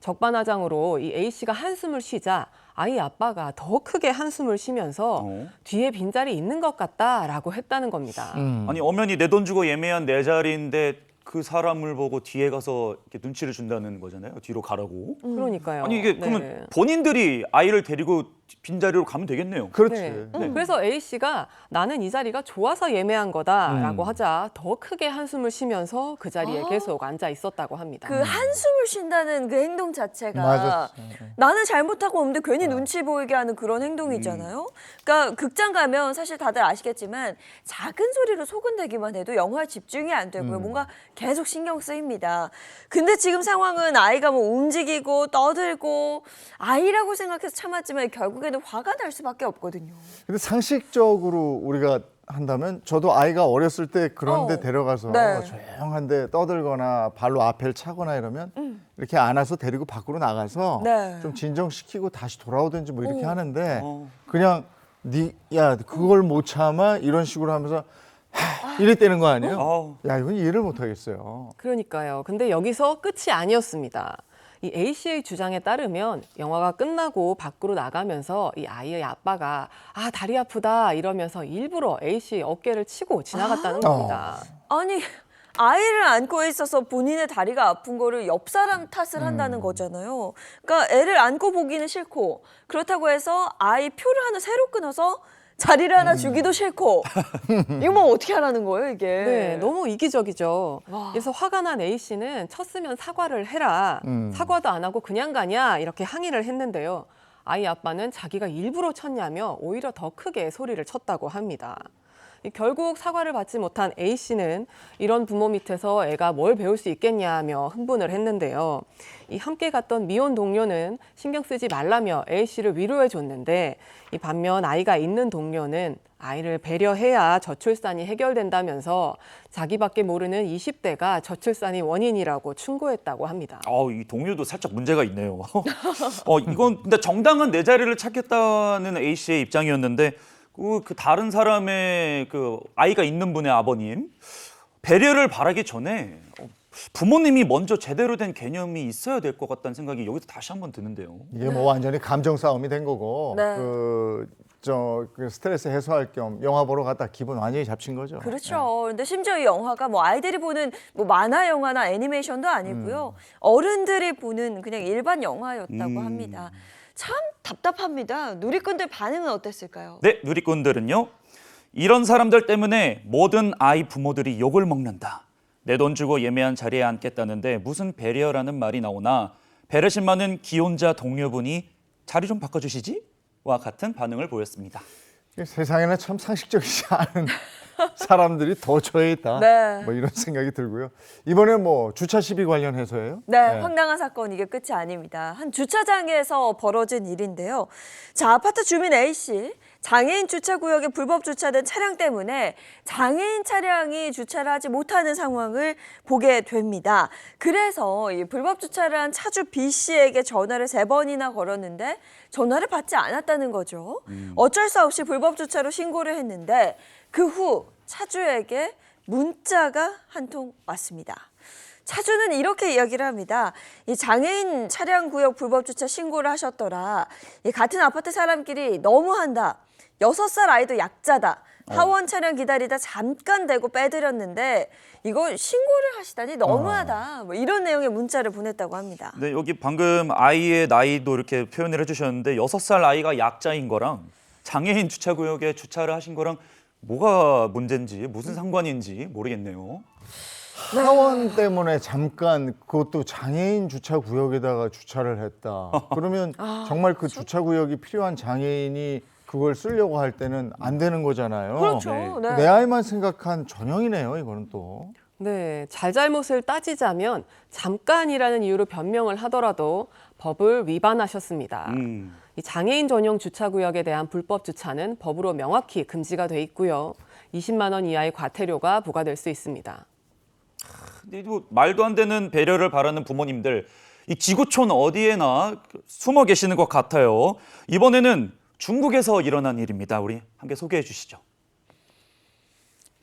적반하장으로 이 A 씨가 한숨을 쉬자 아이 아빠가 더 크게 한숨을 쉬면서 뒤에 빈자리 있는 것 같다라고 했다는 겁니다. 아니 엄연히 내 돈 주고 예매한 내 자리인데 그 사람을 보고 뒤에 가서 이렇게 눈치를 준다는 거잖아요. 뒤로 가라고. 그러니까요. 아니 이게 네. 그러면 본인들이 아이를 데리고 빈자리로 가면 되겠네요. 그렇지. 네. 그래서 A 씨가 나는 이 자리가 좋아서 예매한 거다라고 하자 더 크게 한숨을 쉬면서 그 자리에 계속 앉아 있었다고 합니다. 그 한숨을 쉰다는 그 행동 자체가 맞았죠. 나는 잘못하고 없는데 괜히 눈치 보이게 하는 그런 행동이잖아요. 그러니까 극장 가면 사실 다들 아시겠지만 작은 소리로 소근대기만 해도 영화에 집중이 안 되고요. 뭔가 계속 신경 쓰입니다. 근데 지금 상황은 아이가 뭐 움직이고 떠들고 아이라고 생각해서 참았지만 결국에는 화가 날 수밖에 없거든요. 근데 상식적으로 우리가 한다면 저도 아이가 어렸을 때 그런 데 데려가서 네. 조용한데 떠들거나 발로 앞을 차거나 이러면 이렇게 안아서 데리고 밖으로 나가서 네. 좀 진정시키고 다시 돌아오든지 뭐 이렇게 하는데 어. 그냥 야 그걸 못 참아 이런 식으로 하면서 이랬다는 거 아니에요? 아우. 야 이건 이해를 못 하겠어요. 그러니까요. 근데 여기서 끝이 아니었습니다. 이 A 씨의 주장에 따르면 영화가 끝나고 밖으로 나가면서 이 아이의 아빠가 아 다리 아프다 이러면서 일부러 A 씨의 어깨를 치고 지나갔다는 겁니다. 아니 아이를 안고 있어서 본인의 다리가 아픈 거를 옆 사람 탓을 한다는 거잖아요. 그러니까 애를 안고 보기는 싫고 그렇다고 해서 아이 표를 하나 새로 끊어서 자리를 하나 주기도 싫고 이거 뭐 어떻게 하라는 거예요 이게. 네, 너무 이기적이죠. 와. 그래서 화가 난 A 씨는 쳤으면 사과를 해라. 사과도 안 하고 그냥 가냐 이렇게 항의를 했는데요. 아이 아빠는 자기가 일부러 쳤냐며 오히려 더 크게 소리를 쳤다고 합니다. 결국 사과를 받지 못한 A 씨는 이런 부모 밑에서 애가 뭘 배울 수 있겠냐며 흥분을 했는데요. 이 함께 갔던 미혼 동료는 신경 쓰지 말라며 A 씨를 위로해 줬는데 이 반면 아이가 있는 동료는 아이를 배려해야 저출산이 해결된다면서 자기밖에 모르는 20대가 저출산이 원인이라고 충고했다고 합니다. 이 동료도 살짝 문제가 있네요. 이건 근데 정당한 내 자리를 찾겠다는 A 씨의 입장이었는데 그 다른 사람의 그 아이가 있는 분의 아버님 배려를 바라기 전에 부모님이 먼저 제대로 된 개념이 있어야 될 것 같다는 생각이 여기서 다시 한번 드는데요. 이게 뭐 완전히 감정 싸움이 된 거고 네. 그 스트레스 해소할 겸 영화 보러 갔다 기분 완전히 잡친 거죠. 그렇죠. 근데 심지어 이 영화가 뭐 아이들이 보는 뭐 만화 영화나 애니메이션도 아니고요. 어른들이 보는 그냥 일반 영화였다고 합니다. 참 답답합니다. 누리꾼들 반응은 어땠을까요? 네, 누리꾼들은요. 이런 사람들 때문에 모든 아이 부모들이 욕을 먹는다. 내 돈 주고 예매한 자리에 앉겠다는데 무슨 배려라는 말이 나오나 배려심 많은 기혼자 동료분이 자리 좀 바꿔주시지? 와 같은 반응을 보였습니다. 세상에는 참 상식적이지 않은 사람들이 더 처해 있다. 네. 뭐 이런 생각이 들고요. 이번에 뭐 주차 시비 관련해서예요? 네, 황당한 사건 이게 끝이 아닙니다. 한 주차장에서 벌어진 일인데요. 자, 아파트 주민 A 씨, 장애인 주차구역에 불법 주차된 차량 때문에 장애인 차량이 주차를 하지 못하는 상황을 보게 됩니다. 그래서 이 불법 주차를 한 차주 B 씨에게 전화를 3번이나 걸었는데 전화를 받지 않았다는 거죠. 어쩔 수 없이 불법 주차로 신고를 했는데 그 후 차주에게 문자가 한 통 왔습니다. 차주는 이렇게 이야기를 합니다. 이 장애인 차량 구역 불법 주차 신고를 하셨더라. 이 같은 아파트 사람끼리 너무한다. 6살 아이도 약자다. 하원 차량 기다리다 잠깐 대고 빼드렸는데 이거 신고를 하시다니 너무하다. 뭐 이런 내용의 문자를 보냈다고 합니다. 네, 여기 방금 아이의 나이도 이렇게 표현을 해주셨는데 6살 아이가 약자인 거랑 장애인 주차구역에 주차를 하신 거랑 뭐가 문제인지 무슨 상관인지 모르겠네요. 하원 때문에 잠깐 그것도 장애인 주차 구역에다가 주차를 했다. 그러면 정말 그 주차 구역이 필요한 장애인이 그걸 쓰려고 할 때는 안 되는 거잖아요. 그렇죠. 네. 내 아이만 생각한 전형이네요, 이거는 또. 네, 잘잘못을 따지자면 잠깐이라는 이유로 변명을 하더라도 법을 위반하셨습니다. 이 장애인 전용 주차구역에 대한 불법 주차는 법으로 명확히 금지가 돼 있고요. 20만 원 이하의 과태료가 부과될 수 있습니다. 근데 뭐 말도 안 되는 배려를 바라는 부모님들, 이 지구촌 어디에나 숨어 계시는 것 같아요. 이번에는 중국에서 일어난 일입니다. 우리 함께 소개해 주시죠.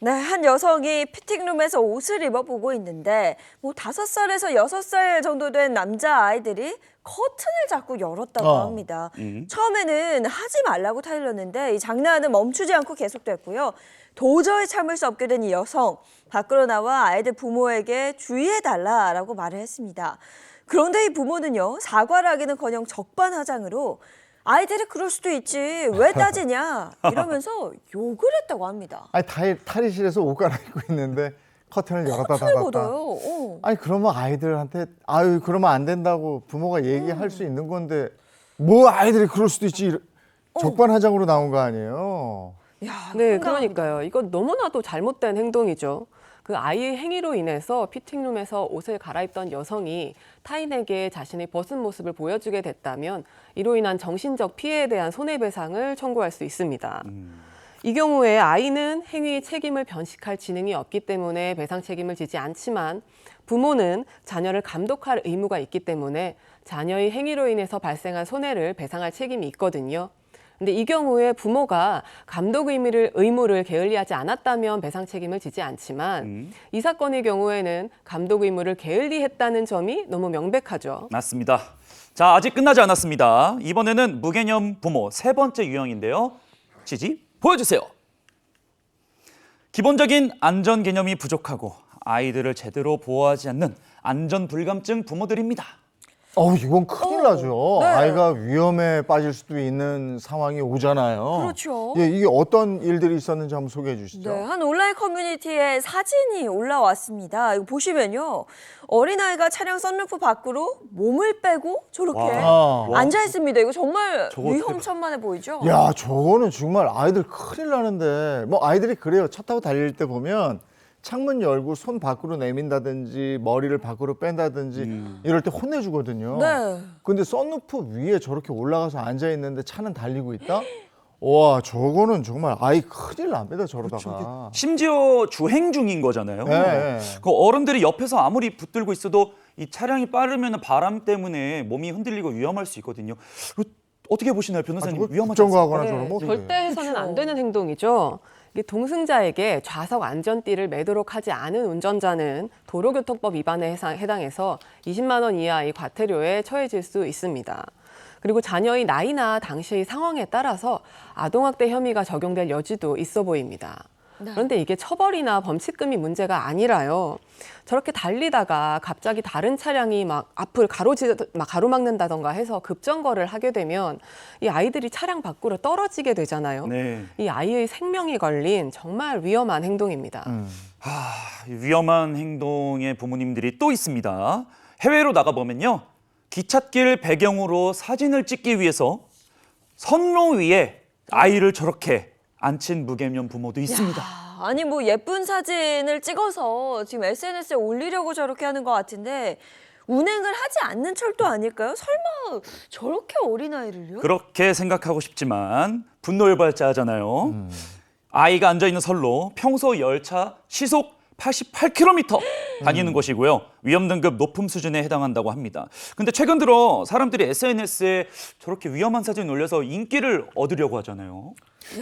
네, 한 여성이 피팅룸에서 옷을 입어보고 있는데 5살에서 6살 정도 된 남자 아이들이 커튼을 자꾸 열었다고 합니다. 처음에는 하지 말라고 타일렀는데 이 장난은 멈추지 않고 계속됐고요. 도저히 참을 수 없게 된 이 여성, 밖으로 나와 아이들 부모에게 주의해달라라고 말을 했습니다. 그런데 이 부모는요, 사과를 하기는커녕 적반하장으로 아이들이 그럴 수도 있지, 왜 따지냐 이러면서 욕을 했다고 합니다. 아니 탈의실에서 옷 갈아입고 있는데 커튼을 열었다 커튼을 닫았다. 걷어요. 아니 그러면 아이들한테 아유 그러면 안 된다고 부모가 얘기할 수 있는 건데 뭐 아이들이 그럴 수도 있지 적반하장으로 나온 거 아니에요. 야, 네, 황당합니다. 그러니까요. 이건 너무나도 잘못된 행동이죠. 그 아이의 행위로 인해서 피팅룸에서 옷을 갈아입던 여성이 타인에게 자신의 벗은 모습을 보여주게 됐다면 이로 인한 정신적 피해에 대한 손해배상을 청구할 수 있습니다. 이 경우에 아이는 행위의 책임을 변식할 지능이 없기 때문에 배상 책임을 지지 않지만 부모는 자녀를 감독할 의무가 있기 때문에 자녀의 행위로 인해서 발생한 손해를 배상할 책임이 있거든요. 근데 이 경우에 부모가 감독 의무를 게을리하지 않았다면 배상 책임을 지지 않지만 이 사건의 경우에는 감독 의무를 게을리했다는 점이 너무 명백하죠. 맞습니다. 자, 아직 끝나지 않았습니다. 이번에는 무개념 부모 세 번째 유형인데요. 지지 보여주세요. 기본적인 안전 개념이 부족하고 아이들을 제대로 보호하지 않는 안전 불감증 부모들입니다. 이건 큰일 나죠. 네. 아이가 위험에 빠질 수도 있는 상황이 오잖아요. 그렇죠. 예, 이게 어떤 일들이 있었는지 한번 소개해 주시죠. 네, 한 온라인 커뮤니티에 사진이 올라왔습니다. 이거 보시면요. 어린아이가 차량 썬루프 밖으로 몸을 빼고 저렇게 와. 앉아 있습니다. 이거 정말 저거 위험천만해 보이죠? 야, 저거는 정말 아이들 큰일 나는데 뭐 아이들이 그래요. 차 타고 달릴 때 보면 창문 열고 손 밖으로 내민다든지 머리를 밖으로 뺀다든지 이럴 때 혼내주거든요. 네. 근데 썬루프 위에 저렇게 올라가서 앉아 있는데 차는 달리고 있다? 와, 저거는 정말 아이 큰일 납니다. 저러다가. 심지어 주행 중인 거잖아요. 네. 그 어른들이 옆에서 아무리 붙들고 있어도 이 차량이 빠르면 바람 때문에 몸이 흔들리고 위험할 수 있거든요. 어떻게 보시나요, 변호사님? 위험하지 않습니까? 급정거하거나 저러면 어떡해. 절대 해서는 그쵸. 안 되는 행동이죠. 이게 동승자에게 좌석 안전띠를 매도록 하지 않은 운전자는 도로교통법 위반에 해당해서 20만 원 이하의 과태료에 처해질 수 있습니다. 그리고 자녀의 나이나 당시의 상황에 따라서 아동학대 혐의가 적용될 여지도 있어 보입니다. 그런데 이게 처벌이나 범칙금이 문제가 아니라요. 저렇게 달리다가 갑자기 다른 차량이 막 앞을 가로막는다던가 해서 급정거를 하게 되면 이 아이들이 차량 밖으로 떨어지게 되잖아요. 네. 이 아이의 생명이 걸린 정말 위험한 행동입니다. 위험한 행동의 부모님들이 또 있습니다. 해외로 나가보면요. 기찻길 배경으로 사진을 찍기 위해서 선로 위에 아이를 저렇게 앉힌 무개념 부모도 있습니다. 아니 뭐 예쁜 사진을 찍어서 지금 SNS에 올리려고 저렇게 하는 것 같은데 운행을 하지 않는 철도 아닐까요? 설마 저렇게 어린아이를요? 그렇게 생각하고 싶지만 분노유발자잖아요. 아이가 앉아있는 선로 평소 열차 시속 88km 다니는 것이고요. 위험 등급 높음 수준에 해당한다고 합니다. 근데 최근 들어 사람들이 SNS에 저렇게 위험한 사진 올려서 인기를 얻으려고 하잖아요.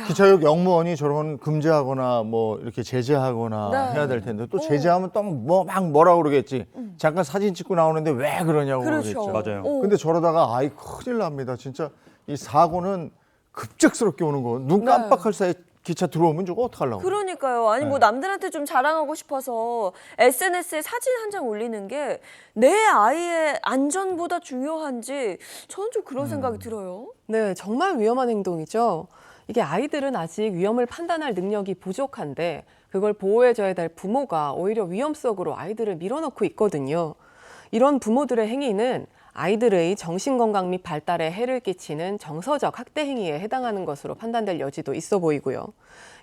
기차역 역무원이 저런 금지하거나 뭐 이렇게 제재하거나 네. 해야 될 텐데 또 제재하면 또 막 뭐라 그러겠지. 잠깐 사진 찍고 나오는데 왜 그러냐고 그렇죠. 그러겠죠. 맞아요. 오. 근데 저러다가 아이 큰일 납니다. 진짜 이 사고는 급작스럽게 오는 거. 눈 깜빡할 사이에 기차 들어오면 저거 어떡하려고. 그러니까요. 아니 뭐 남들한테 좀 자랑하고 싶어서 SNS에 사진 한 장 올리는 게 내 아이의 안전보다 중요한지 저는 좀 그런 생각이 들어요. 네, 정말 위험한 행동이죠. 이게 아이들은 아직 위험을 판단할 능력이 부족한데 그걸 보호해줘야 될 부모가 오히려 위험 속으로 아이들을 밀어넣고 있거든요. 이런 부모들의 행위는 아이들의 정신건강 및 발달에 해를 끼치는 정서적 학대 행위에 해당하는 것으로 판단될 여지도 있어 보이고요.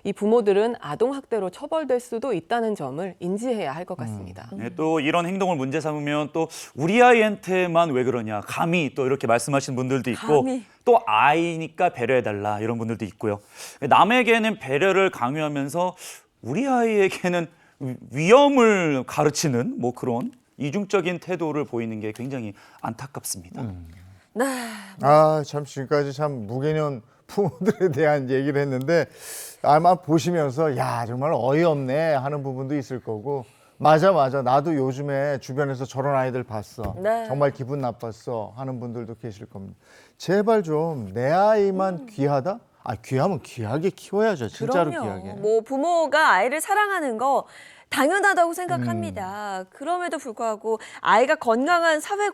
이 부모들은 아동학대로 처벌될 수도 있다는 점을 인지해야 할 것 같습니다. 네, 또 이런 행동을 문제 삼으면 또 우리 아이한테만 왜 그러냐, 감히 또 이렇게 말씀하시는 분들도 있고 감히. 또 아이니까 배려해달라 이런 분들도 있고요. 남에게는 배려를 강요하면서 우리 아이에게는 위험을 가르치는 뭐 그런 이중적인 태도를 보이는 게 굉장히 안타깝습니다. 네. 아, 참 지금까지 참 무개념 부모들에 대한 얘기를 했는데 아마 보시면서 야, 정말 어이없네 하는 부분도 있을 거고 맞아 나도 요즘에 주변에서 저런 아이들 봤어. 네. 정말 기분 나빴어 하는 분들도 계실 겁니다. 제발 좀 내 아이만 귀하다? 아, 귀하면 귀하게 키워야죠. 진짜로 그럼요. 귀하게. 뭐 부모가 아이를 사랑하는 거 당연하다고 생각합니다. 그럼에도 불구하고 아이가 건강한 사회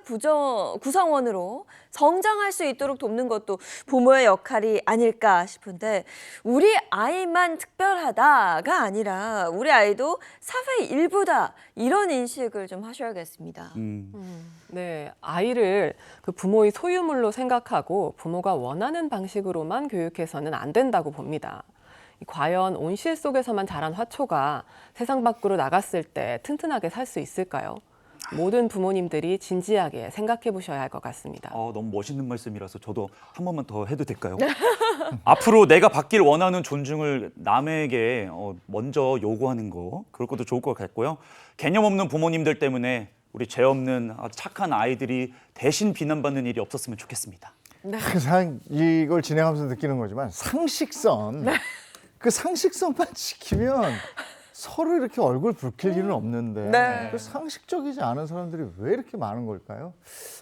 구성원으로 성장할 수 있도록 돕는 것도 부모의 역할이 아닐까 싶은데 우리 아이만 특별하다가 아니라 우리 아이도 사회의 일부다 이런 인식을 좀 하셔야겠습니다. 네, 아이를 그 부모의 소유물로 생각하고 부모가 원하는 방식으로만 교육해서는 안 된다고 봅니다. 과연 온실 속에서만 자란 화초가 세상 밖으로 나갔을 때 튼튼하게 살 수 있을까요? 모든 부모님들이 진지하게 생각해 보셔야 할 것 같습니다. 너무 멋있는 말씀이라서 저도 한 번만 더 해도 될까요? 앞으로 내가 받길 원하는 존중을 남에게 먼저 요구하는 거 그럴 것도 좋을 것 같고요. 개념 없는 부모님들 때문에 우리 죄 없는 아주 착한 아이들이 대신 비난받는 일이 없었으면 좋겠습니다. 항상 이걸 진행하면서 느끼는 거지만 상식선 그 상식선만 지키면 서로 이렇게 얼굴 붉힐 일은 없는데 네. 그 상식적이지 않은 사람들이 왜 이렇게 많은 걸까요?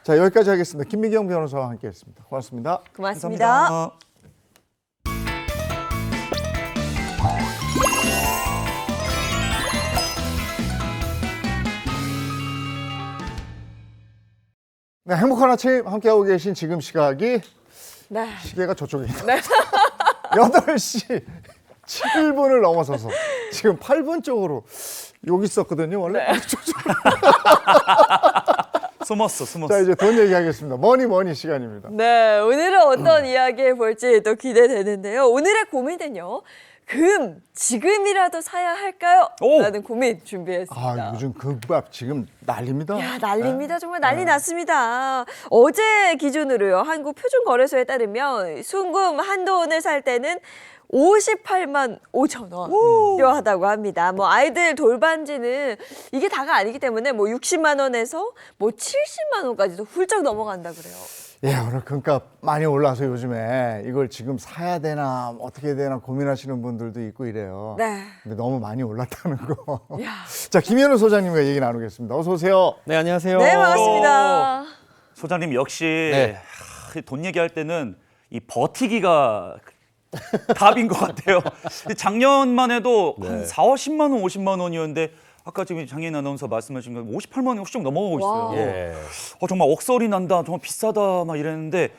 자, 여기까지 하겠습니다. 김미경 변호사와 함께했습니다. 고맙습니다. 고맙습니다. 감사합니다. 네, 행복한 아침 함께하고 계신 지금 시각이 네. 시계가 저쪽에 있네요. 8시 7분을 넘어서서 지금 8분 쪽으로 여기 있었거든요. 원래. 숨었어. 자, 이제 돈 얘기하겠습니다. 머니 시간입니다. 네, 오늘은 어떤 이야기 해볼지 또 기대되는데요. 오늘의 고민은요. 금, 지금이라도 사야 할까요? 오! 라는 고민 준비했습니다. 아, 요즘 금값 지금 난립니다. 야, 난립니다. 정말 난리 났습니다. 어제 기준으로요. 한국표준거래소에 따르면 순금 한돈을 살 때는 58만 5천 원 필요하다고 합니다. 뭐 아이들 돌반지는 이게 다가 아니기 때문에 뭐 60만 원에서 뭐 70만 원까지도 훌쩍 넘어간다 그래요. 예, 오늘 금값 많이 올라서 요즘에 이걸 지금 사야 되나 어떻게 해야 되나 고민하시는 분들도 있고 이래요. 네. 근데 너무 많이 올랐다는 거. 야. 자, 김현우 소장님과 얘기 나누겠습니다. 어서 오세요. 네, 안녕하세요. 네, 반갑습니다. 소장님 역시 네. 돈 얘기할 때는 이 버티기가 답인 것 같아요. 작년만 해도 한 40만 원, 50만 원이었는데 아까 지금 장인 아나운서 말씀하신 거 58만 원이 훌쩍 넘어가고 있어요. 예. 정말 억설이 난다, 정말 비싸다 막 이랬는데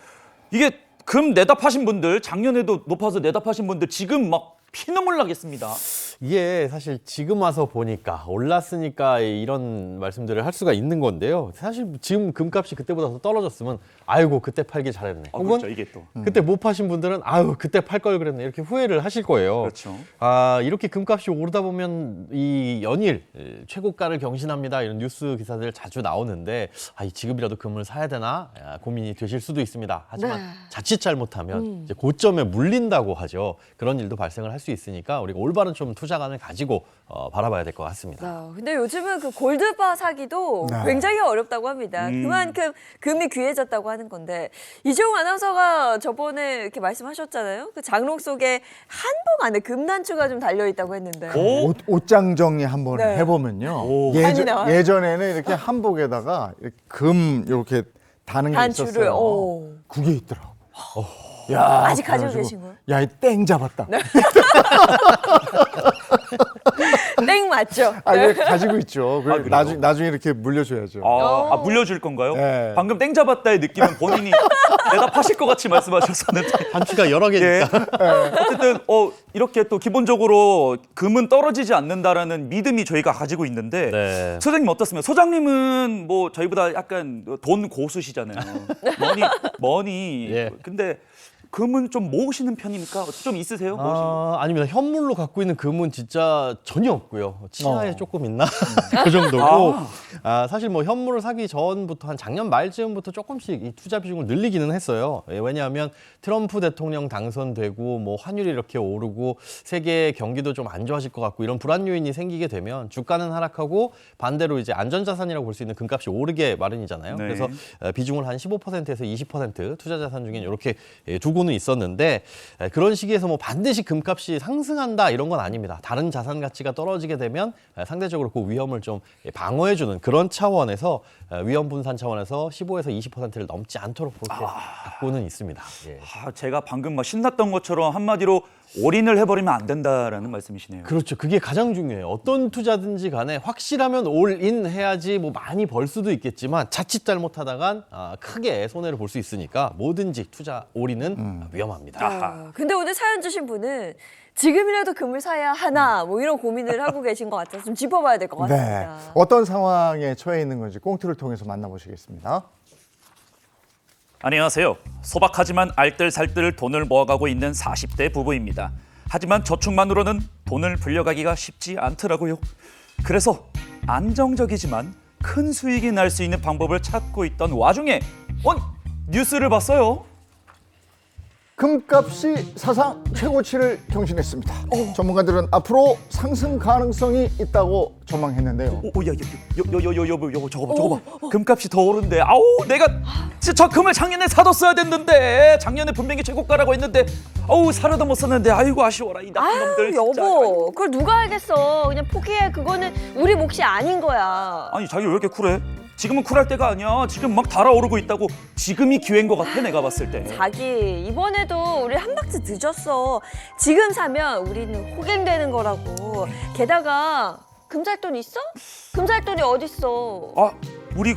이게 금 내다 파신 분들 작년에도 높아서 내다 파신 분들 지금 막 피눈물 나겠습니다. 이게 사실 지금 와서 보니까 올랐으니까 이런 말씀들을 할 수가 있는 건데요. 사실 지금 금값이 그때보다 더 떨어졌으면 아이고 그때 팔길 잘했네. 혹은 그렇죠, 이게 또. 그때 못 파신 분들은 아유 그때 팔 걸 그랬네 이렇게 후회를 하실 거예요. 그렇죠. 이렇게 금값이 오르다 보면 이 연일 최고가를 경신합니다 이런 뉴스 기사들 자주 나오는데 지금이라도 금을 사야 되나 고민이 되실 수도 있습니다. 하지만 네. 자칫 잘못하면 이제 고점에 물린다고 하죠. 그런 일도 발생을 할 수 있으니까 우리가 올바른 좀 투자관을 가지고 바라봐야 될 것 같습니다. 근데 요즘은 그 골드바 사기도 네. 굉장히 어렵다고 합니다. 그만큼 금이 귀해졌다고 하는 건데 이재용 아나운서가 저번에 이렇게 말씀하셨잖아요. 그 장롱 속에 한복 안에 금단추가 좀 달려 있다고 했는데. 옷장 정리 한번 네. 해보면요. 많이 나와요. 예전에는 이렇게 한복에다가 이렇게 금 이렇게 다는 게 단추를, 있었어요. 오. 그게 있더라고. 아직 가지고 그래가지고 계신 거예요? 야, 이 땡 잡았다. 땡 맞죠? 아, 왜 가지고 있죠. 그래요? 나중에 이렇게 물려줘야죠. 물려줄 건가요? 네. 방금 땡 잡았다의 느낌은 본인이 대답하실 것 같이 말씀하셨었는데. 한치가 여러 예. 개니까. 어쨌든 이렇게 또 기본적으로 금은 떨어지지 않는다라는 믿음이 저희가 가지고 있는데 네. 소장님 어떻습니까? 소장님은 뭐 저희보다 약간 돈 고수시잖아요. 머니. 예. 근데 금은 좀 모으시는 편입니까? 좀 있으세요? 모으시는 거? 아닙니다. 현물로 갖고 있는 금은 진짜 전혀 없고요. 치아에 조금 있나? 그 정도고. 사실 뭐 현물을 사기 전부터 한 작년 말쯤부터 조금씩 이 투자 비중을 늘리기는 했어요. 왜냐하면 트럼프 대통령 당선되고 뭐 환율이 이렇게 오르고 세계 경기도 좀 안 좋아질 것 같고 이런 불안 요인이 생기게 되면 주가는 하락하고 반대로 이제 안전자산이라고 볼 수 있는 금값이 오르게 마련이잖아요. 네. 그래서 비중을 한 15%에서 20% 투자 자산 중에 이렇게 두고는 있었는데 그런 시기에서 뭐 반드시 금값이 상승한다 이런 건 아닙니다. 다른 자산 가치가 떨어지게 되면 상대적으로 그 위험을 좀 방어해주는 그런 차원에서 위험 분산 차원에서 15에서 20%를 넘지 않도록 그렇게 갖고는 있습니다. 예. 제가 방금 막 신났던 것처럼 한마디로 올인을 해버리면 안 된다라는 말씀이시네요. 그렇죠. 그게 가장 중요해요. 어떤 투자든지 간에 확실하면 올인 해야지 뭐 많이 벌 수도 있겠지만 자칫 잘못하다간 크게 손해를 볼 수 있으니까 뭐든지 투자 올인은 위험합니다. 근데 오늘 사연 주신 분은 지금이라도 금을 사야 하나 뭐 이런 고민을 하고 계신 것 같아서 좀 짚어봐야 될 것 네. 같습니다. 어떤 상황에 처해 있는 건지 꽁트를 통해서 만나보시겠습니다. 안녕하세요. 소박하지만 알뜰살뜰 돈을 모아가고 있는 40대 부부입니다. 하지만 저축만으로는 돈을 불려가기가 쉽지 않더라고요. 그래서 안정적이지만 큰 수익이 날 수 있는 방법을 찾고 있던 와중에 뉴스를 봤어요. 금값이 사상 최고치를 경신했습니다. 전문가들은 앞으로 상승 가능성이 있다고 전망했는데요. 여보 저거 봐. 금값이 더 오른대. 아우 내가 진짜 저 금을 작년에 사뒀어야 됐는데 작년에 분명히 최고가라고 했는데 사려도 못 샀는데 아이고 아쉬워라 이 나쁜 놈들 진짜. 여보, 그걸 누가 알겠어. 그냥 포기해. 그거는 우리 몫이 아닌 거야. 아니 자기 왜 이렇게 쿨해? 지금은 쿨할 때가 아니야. 지금 막 달아오르고 있다고. 지금이 기회인 것 같아 내가 봤을 때. 자기 이번에도 우리 한 박스 늦었어. 지금 사면 우리는 호갱되는 거라고. 게다가 금 살 돈 있어? 금 살 돈이 어딨어? 우리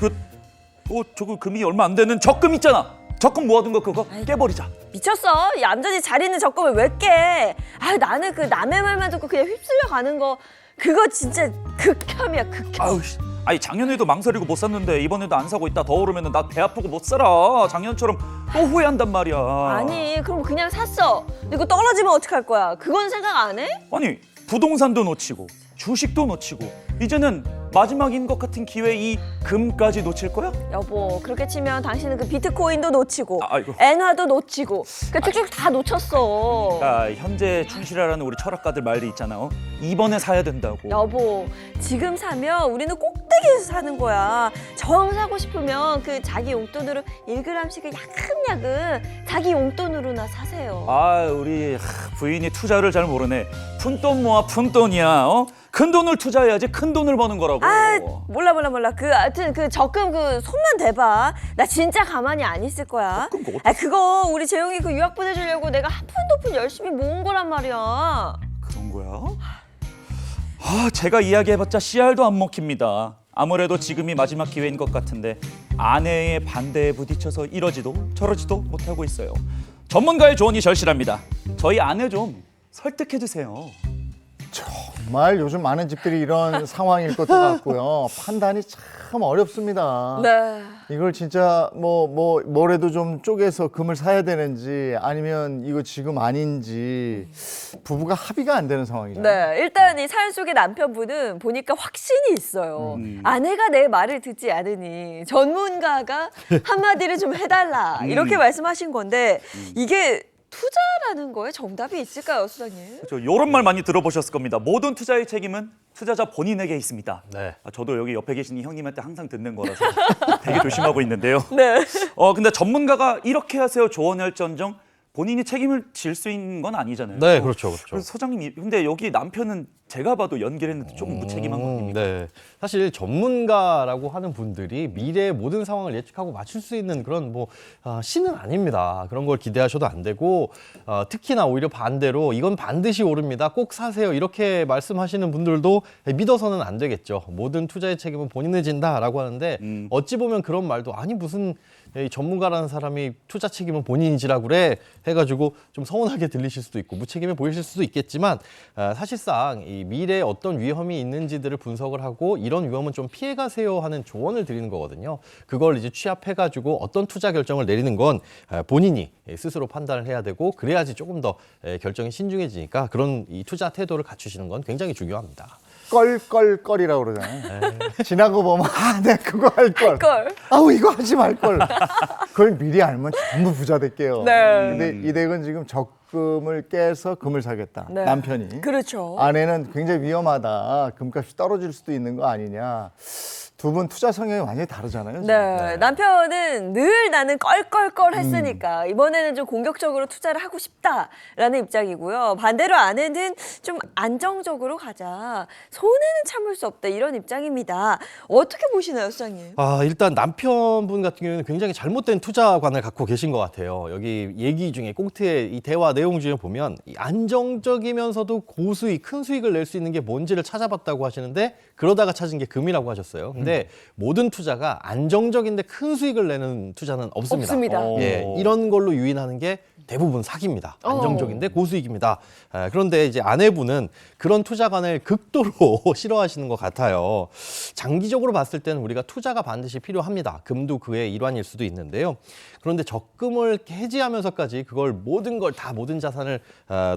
저거 금이 얼마 안 되는 적금 있잖아. 적금 모아둔 거 그거 깨버리자. 미쳤어? 얌전히 잘 있는 적금을 왜 깨? 나는 그 남의 말만 듣고 그냥 휩쓸려 가는 거 그거 진짜 극혐이야 극혐. 아니 작년에도 망설이고 못 샀는데 이번에도 안 사고 있다 더 오르면 나 배 아프고 못 살아. 작년처럼 또 후회한단 말이야. 아니 그럼 그냥 샀어. 이거 떨어지면 어떡할 거야? 그건 생각 안 해? 아니 부동산도 놓치고 주식도 놓치고 이제는 마지막인 것 같은 기회에 이 금까지 놓칠 거야? 여보 그렇게 치면 당신은 그 비트코인도 놓치고 아이고. 엔화도 놓치고 그 쭉쭉 다 놓쳤어. 현재 충실하라는 우리 철학가들 말도 있잖아. 이번에 사야 된다고. 여보 지금 사면 우리는 꼭대기에서 사는 거야. 정 사고 싶으면 그 자기 용돈으로 1g씩을 야금야금 자기 용돈으로나 사세요. 우리 부인이 투자를 잘 모르네. 푼돈 모아 푼돈이야. 큰 돈을 투자해야지 큰 돈을 버는 거라고. 몰라. 하여튼 그 적금 그 손만 대봐. 나 진짜 가만히 안 있을 거야. 적금 그거 그거 우리 재용이 그 유학 보내주려고 내가 한 푼 두 푼 열심히 모은 거란 말이야. 그런 거야? 제가 이야기해봤자 씨알도 안 먹힙니다. 아무래도 지금이 마지막 기회인 것 같은데 아내의 반대에 부딪혀서 이러지도 저러지도 못하고 있어요. 전문가의 조언이 절실합니다. 저희 아내 좀 설득해주세요. 정말 요즘 많은 집들이 이런 상황일 것도 같고요. 판단이 참 어렵습니다. 네. 이걸 진짜 뭐래도 좀 쪼개서 금을 사야 되는지 아니면 이거 지금 아닌지 부부가 합의가 안 되는 상황이잖아요. 네, 일단 이 사연 속의 남편분은 보니까 확신이 있어요. 아내가 내 말을 듣지 않으니 전문가가 한마디를 좀 해달라 이렇게 말씀하신 건데 이게 투자라는 거에 정답이 있을까요, 수장님? 그렇죠. 이런 말 많이 들어보셨을 겁니다. 모든 투자의 책임은 투자자 본인에게 있습니다. 네. 저도 여기 옆에 계신 이 형님한테 항상 듣는 거라서 되게 조심하고 있는데요. 네. 근데 전문가가 이렇게 하세요 조언할지언정 본인이 책임을 질 수 있는 건 아니잖아요. 네, 그렇죠, 그렇죠. 그래서 소장님, 근데 여기 남편은 제가 봐도 연기했는데 조금 무책임한 거 아닙니까? 네. 사실 전문가라고 하는 분들이 미래의 모든 상황을 예측하고 맞출 수 있는 그런 신은 아닙니다. 그런 걸 기대하셔도 안 되고 특히나 오히려 반대로 이건 반드시 오릅니다. 꼭 사세요. 이렇게 말씀하시는 분들도 믿어서는 안 되겠죠. 모든 투자의 책임은 본인이 진다라고 하는데 어찌 보면 그런 말도 아니 무슨 이 전문가라는 사람이 투자 책임은 본인이 지라고 그래 해가지고 좀 서운하게 들리실 수도 있고 무책임해 보이실 수도 있겠지만 사실상 이 미래에 어떤 위험이 있는지들을 분석을 하고 이런 위험은 좀 피해가세요 하는 조언을 드리는 거거든요. 그걸 이제 취합해가지고 어떤 투자 결정을 내리는 건 본인이 스스로 판단을 해야 되고 그래야지 조금 더 결정이 신중해지니까 그런 이 투자 태도를 갖추시는 건 굉장히 중요합니다. 껄껄껄이라고 그러잖아요. 지나고 보면 내가 그거 할 걸. 걸. 아우 이거 하지 말 걸. 그걸 미리 알면 전부 부자 될게요. 네. 근데 이 댁은 지금 적금을 깨서 금을 사겠다. 네. 남편이. 그렇죠. 아내는 굉장히 위험하다. 금값이 떨어질 수도 있는 거 아니냐. 두 분 투자 성향이 완전히 다르잖아요. 지금. 네, 남편은 늘 나는 껄껄껄 했으니까 이번에는 좀 공격적으로 투자를 하고 싶다라는 입장이고요. 반대로 아내는 좀 안정적으로 가자. 손해는 참을 수 없다 이런 입장입니다. 어떻게 보시나요, 수장님? 일단 남편분 같은 경우에는 굉장히 잘못된 투자관을 갖고 계신 것 같아요. 여기 얘기 중에 꽁트의 이 대화 내용 중에 보면 이 안정적이면서도 고수익, 큰 수익을 낼 수 있는 게 뭔지를 찾아봤다고 하시는데 그러다가 찾은 게 금이라고 하셨어요. 근데 모든 투자가 안정적인데 큰 수익을 내는 투자는 없습니다. 없습니다. 예, 이런 걸로 유인하는 게 대부분 사기입니다. 안정적인데 고수익입니다. 그런데 이제 아내분은 그런 투자관을 극도로 싫어하시는 것 같아요. 장기적으로 봤을 때는 우리가 투자가 반드시 필요합니다. 금도 그의 일환일 수도 있는데요. 그런데 적금을 해지하면서까지 그걸 모든 걸 다 모든 자산을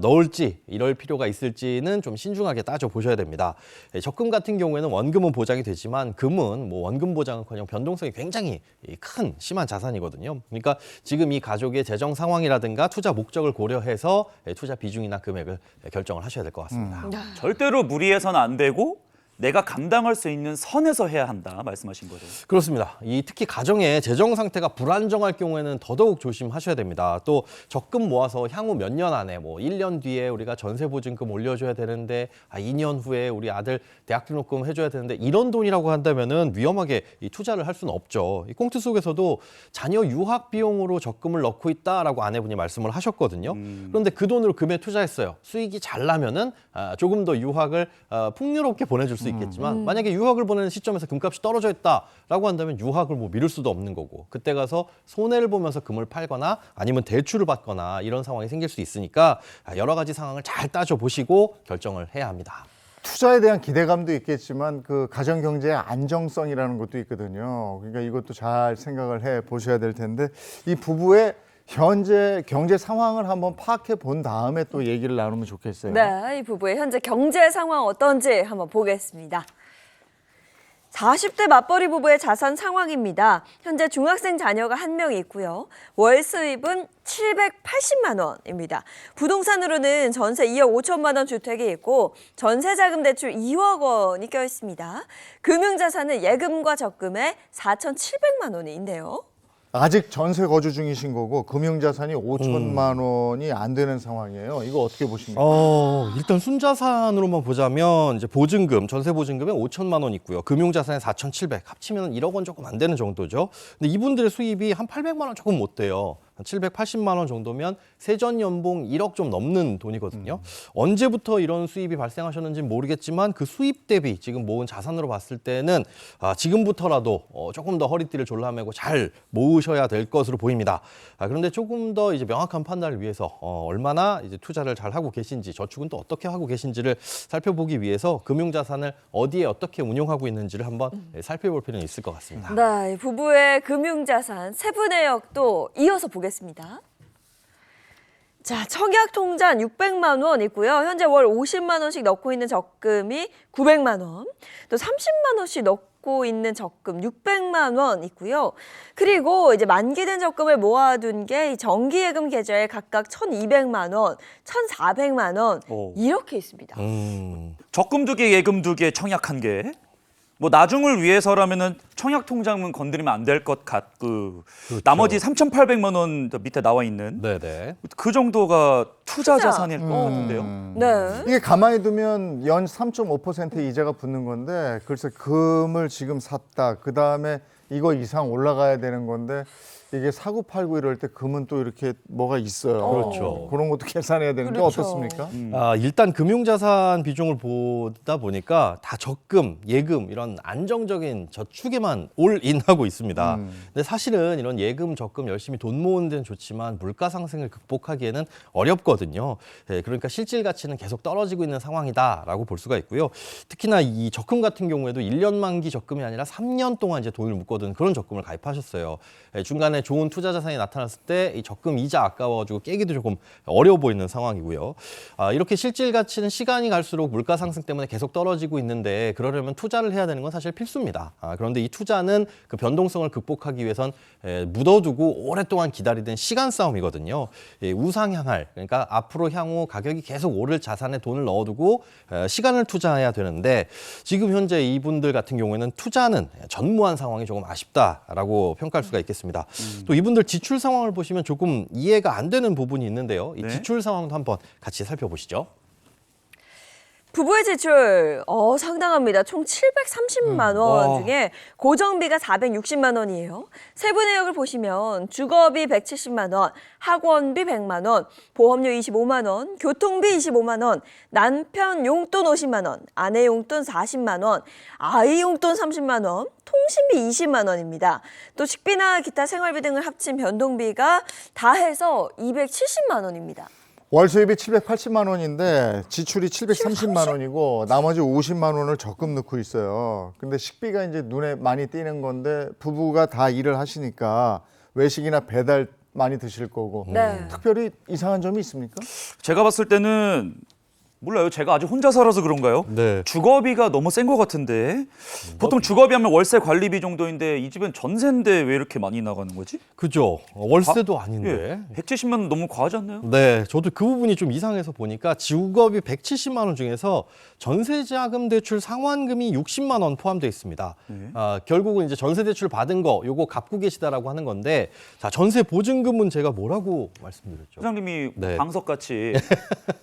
넣을지 이럴 필요가 있을지는 좀 신중하게 따져 보셔야 됩니다. 적금 같은 경우에는 원금은 보장이 되지만 금은 원금 보장은커녕 변동성이 굉장히 큰 심한 자산이거든요. 그러니까 지금 이 가족의 재정 상황이라든가 투자 목적을 고려해서 투자 비중이나 금액을 결정을 하셔야 될 것 같습니다. 절대로 무리해서는 안 되고 내가 감당할 수 있는 선에서 해야 한다 말씀하신 거죠. 그렇습니다. 특히 가정의 재정 상태가 불안정할 경우에는 더더욱 조심하셔야 됩니다. 또 적금 모아서 향후 몇 년 안에 1년 뒤에 우리가 전세 보증금 올려줘야 되는데 2년 후에 우리 아들 대학 등록금 해줘야 되는데 이런 돈이라고 한다면은 위험하게 이 투자를 할 수는 없죠. 이 꽁트 속에서도 자녀 유학 비용으로 적금을 넣고 있다라고 아내분이 말씀을 하셨거든요. 그런데 그 돈으로 금에 투자했어요. 수익이 잘 나면은 조금 더 유학을 풍요롭게 보내줄 수 있겠지만 만약에 유학을 보내는 시점에서 금값이 떨어져 있다라고 한다면 유학을 미룰 수도 없는 거고 그때 가서 손해를 보면서 금을 팔거나 아니면 대출을 받거나 이런 상황이 생길 수 있으니까 여러 가지 상황을 잘 따져보시고 결정을 해야 합니다. 투자에 대한 기대감도 있겠지만 그 가정 경제의 안정성이라는 것도 있거든요. 그러니까 이것도 잘 생각을 해 보셔야 될 텐데 이 부부의 현재 경제 상황을 한번 파악해 본 다음에 또 얘기를 나누면 좋겠어요. 네, 이 부부의 현재 경제 상황 어떤지 한번 보겠습니다. 40대 맞벌이 부부의 자산 상황입니다. 현재 중학생 자녀가 1명 있고요. 월 수입은 780만 원입니다. 부동산으로는 전세 2억 5천만 원 주택이 있고 전세자금 대출 2억 원이 껴 있습니다. 금융자산은 예금과 적금에 4,700만 원이 있네요. 아직 전세 거주 중이신 거고 금융자산이 5천만 원이 안 되는 상황이에요. 이거 어떻게 보십니까? 일단 순자산으로만 보자면 이제 보증금, 전세 보증금에 5천만 원 있고요. 금융자산에 4,700, 합치면 1억 원 조금 안 되는 정도죠. 근데 이분들의 수입이 한 800만 원 조금 못 돼요. 한 780만 원 정도면 세전 연봉 1억 좀 넘는 돈이거든요. 언제부터 이런 수입이 발생하셨는지는 모르겠지만 그 수입 대비 지금 모은 자산으로 봤을 때는 지금부터라도 조금 더 허리띠를 졸라매고 잘 모으셔야 될 것으로 보입니다. 그런데 조금 더 이제 명확한 판단을 위해서 얼마나 이제 투자를 잘 하고 계신지 저축은 또 어떻게 하고 계신지를 살펴보기 위해서 금융자산을 어디에 어떻게 운용하고 있는지를 한번 살펴볼 필요는 있을 것 같습니다. 네, 부부의 금융자산 세부 내역도 이어서 보겠습니다. 자, 청약 통장 600만 원 있고요. 현재 월 50만 원씩 넣고 있는 적금이 900만 원, 또 30만 원씩 넣고 있는 적금 600만 원 있고요. 그리고 이제 만기된 적금을 모아둔 게 정기예금 계좌에 각각 1,200만 원, 1,400만 원 이렇게 있습니다. 적금 2개, 예금 2개, 청약 1개. 뭐 나중을 위해서라면은 청약 통장은 건드리면 안 될 것 같고 나머지 3,800만 원 밑에 나와 있는 네네. 그 정도가 투자 투자. 자산일 것 같은데요. 네. 이게 가만히 두면 연 3.5% 이자가 붙는 건데 글쎄 금을 지금 샀다. 그다음에 이거 이상 올라가야 되는 건데 이게 사고 팔고 이럴 때 금은 또 이렇게 뭐가 있어요. 그렇죠. 그런 것도 계산해야 되는데 그렇죠. 어떻습니까? 일단 금융자산 비중을 보다 보니까 다 적금, 예금 이런 안정적인 저축에만 올인하고 있습니다. 근데 사실은 이런 예금, 적금 열심히 돈 모으는 데는 좋지만 물가 상승을 극복하기에는 어렵거든요. 그러니까 실질 가치는 계속 떨어지고 있는 상황이다라고 볼 수가 있고요. 특히나 이 적금 같은 경우에도 1년 만기 적금이 아니라 3년 동안 이제 돈을 묶어둔 그런 적금을 가입하셨어요. 중간에 좋은 투자 자산이 나타났을 때 이 적금 이자 아까워가지고 깨기도 조금 어려워 보이는 상황이고요. 이렇게 실질 가치는 시간이 갈수록 물가 상승 때문에 계속 떨어지고 있는데 그러려면 투자를 해야 되는 건 사실 필수입니다. 그런데 이 투자는 그 변동성을 극복하기 위해선 묻어두고 오랫동안 기다리던 시간 싸움이거든요. 우상향할, 그러니까 앞으로 향후 가격이 계속 오를 자산에 돈을 넣어두고 시간을 투자해야 되는데 지금 현재 이분들 같은 경우에는 투자는 전무한 상황이 조금 아쉽다라고 평가할 수가 있겠습니다. 또 이분들 지출 상황을 보시면 조금 이해가 안 되는 부분이 있는데요. 이 네. 지출 상황도 한번 같이 살펴보시죠. 부부의 지출 상당합니다. 총 730만 원 와. 중에 고정비가 460만 원이에요. 세부 내역을 보시면 주거비 170만 원, 학원비 100만 원, 보험료 25만 원, 교통비 25만 원, 남편 용돈 50만 원, 아내 용돈 40만 원, 아이 용돈 30만 원, 통신비 20만 원입니다. 또 식비나 기타 생활비 등을 합친 변동비가 다 해서 270만 원입니다. 월 수입이 780만 원인데 지출이 730만 원이고 나머지 50만 원을 적금 넣고 있어요. 근데 식비가 이제 눈에 많이 띄는 건데 부부가 다 일을 하시니까 외식이나 배달 많이 드실 거고 네. 특별히 이상한 점이 있습니까? 제가 봤을 때는 몰라요. 제가 아직 혼자 살아서 그런가요? 네. 주거비가 너무 센 것 같은데 보통 주거비 하면 월세 관리비 정도인데 이 집은 전세인데 왜 이렇게 많이 나가는 거지? 그죠. 월세도 아닌데. 170만 원 너무 과하지 않나요? 네, 저도 그 부분이 좀 이상해서 보니까 주거비 170만 원 중에서 전세자금 대출 상환금이 60만 원 포함되어 있습니다. 네. 결국은 이제 전세 대출 받은 거 요거 갚고 계시다라고 하는 건데, 자 전세 보증금은 제가 뭐라고 말씀드렸죠? 소장님이 네. 방석같이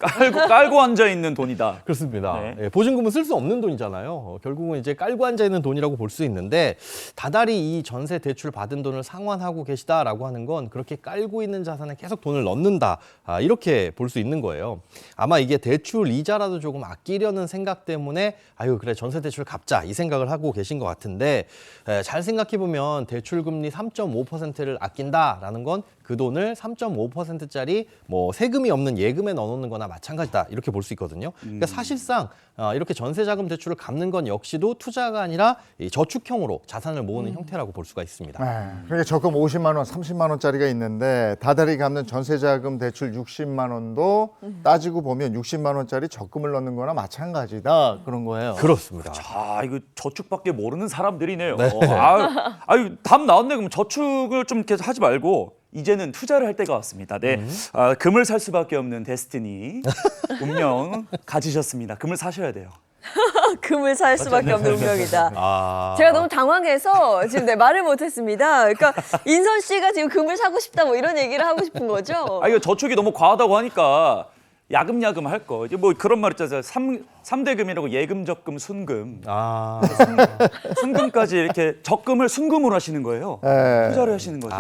깔고 앉아 있는 돈이다. 그렇습니다. 네. 예, 보증금은 쓸 수 없는 돈이잖아요. 결국은 이제 깔고 앉아 있는 돈이라고 볼 수 있는데 다달이 이 전세 대출 받은 돈을 상환하고 계시다라고 하는 건 그렇게 깔고 있는 자산에 계속 돈을 넣는다. 이렇게 볼 수 있는 거예요. 아마 이게 대출 이자라도 조금 아끼려는 생각 때문에 아유 그래 전세 대출 갚자 이 생각을 하고 계신 것 같은데 잘 생각해 보면 대출 금리 3.5%를 아낀다라는 건 그 돈을 3.5%짜리 뭐 세금이 없는 예금에 넣어놓는 거나 마찬가지다 이렇게 볼 수 있거든요. 그러니까 사실상 이렇게 전세자금 대출을 갚는 건 역시도 투자가 아니라 이 저축형으로 자산을 모으는 형태라고 볼 수가 있습니다. 그러니까 적금 50만 원, 30만 원짜리가 있는데 다달이 갚는 전세자금 대출 60만 원도 따지고 보면 60만 원짜리 적금을 넣는 거나 마찬가지다 그런 거예요. 그렇습니다. 이거 저축밖에 모르는 사람들이네요. 아유, 답 나왔네. 그럼 저축을 좀 계속 하지 말고 이제는 투자를 할 때가 왔습니다. 네, 금을 살 수밖에 없는 데스티니 운명 가지셨습니다. 금을 사셔야 돼요. 금을 살 수밖에 없는 운명이다. 네. 제가 너무 당황해서 지금 말을 못했습니다. 그러니까 인선 씨가 지금 금을 사고 싶다 뭐 이런 얘기를 하고 싶은 거죠. 이거 저축이 너무 과하다고 하니까 야금야금 할 거. 이제 뭐 그런 말 있잖아요. 삼대금이라고 예금, 적금, 순금. 순금까지 이렇게 적금을 순금으로 하시는 거예요. 네. 투자를 하시는 거죠.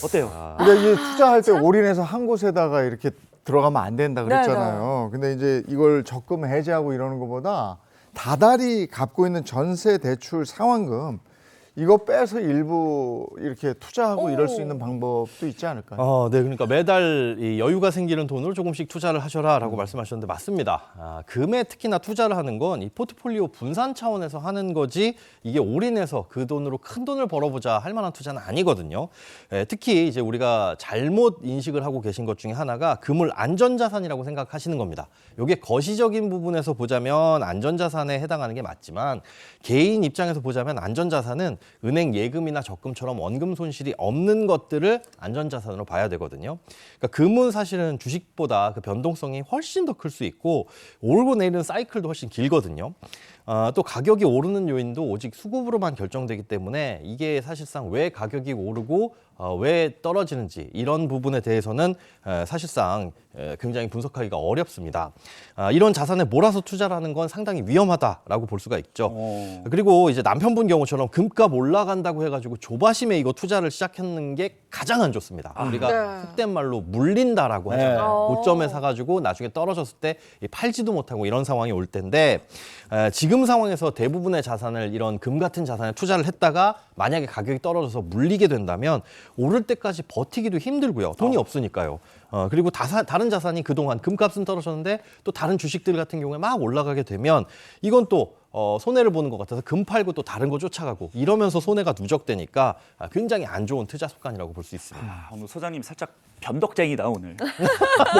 어때요? 근데 이제 투자할 때 올인해서 한 곳에다가 이렇게 들어가면 안 된다 그랬잖아요. 근데 이제 이걸 적금 해지하고 이러는 것보다 다달이 갖고 있는 전세 대출 상환금 이거 빼서 일부 이렇게 투자하고 이럴 수 있는 방법도 있지 않을까요? 네, 그러니까 매달 이 여유가 생기는 돈으로 조금씩 투자를 하셔라라고 말씀하셨는데 맞습니다. 금에 특히나 투자를 하는 건 이 포트폴리오 분산 차원에서 하는 거지 이게 올인해서 그 돈으로 큰 돈을 벌어보자 할 만한 투자는 아니거든요. 특히 이제 우리가 잘못 인식을 하고 계신 것 중에 하나가 금을 안전자산이라고 생각하시는 겁니다. 이게 거시적인 부분에서 보자면 안전자산에 해당하는 게 맞지만 개인 입장에서 보자면 안전자산은 은행 예금이나 적금처럼 원금 손실이 없는 것들을 안전자산으로 봐야 되거든요. 그러니까 금은 사실은 주식보다 그 변동성이 훨씬 더 클 수 있고 오르고 내리는 사이클도 훨씬 길거든요. 또 가격이 오르는 요인도 오직 수급으로만 결정되기 때문에 이게 사실상 왜 가격이 오르고 왜 떨어지는지 이런 부분에 대해서는 사실상 굉장히 분석하기가 어렵습니다. 이런 자산에 몰아서 투자를 건 상당히 위험하다라고 볼 수가 있죠. 그리고 이제 남편분 경우처럼 금값 올라간다고 해가지고 조바심에 이거 투자를 시작했는 게 가장 안 좋습니다. 우리가 속된 말로 물린다라고 하잖아요. 고점에 사가지고 나중에 떨어졌을 때 팔지도 못하고 이런 상황이 올 텐데 지금 상황에서 대부분의 자산을 이런 금 같은 자산에 투자를 했다가 만약에 가격이 떨어져서 물리게 된다면 오를 때까지 버티기도 힘들고요. 돈이 없으니까요. 그리고 다른 자산이 그동안 금값은 떨어졌는데 또 다른 주식들 같은 경우에 막 올라가게 되면 이건 또 손해를 보는 것 같아서 금 팔고 또 다른 거 쫓아가고 이러면서 손해가 누적되니까 굉장히 안 좋은 투자 습관이라고 볼 수 있습니다. 오늘 소장님 살짝 변덕쟁이다 오늘.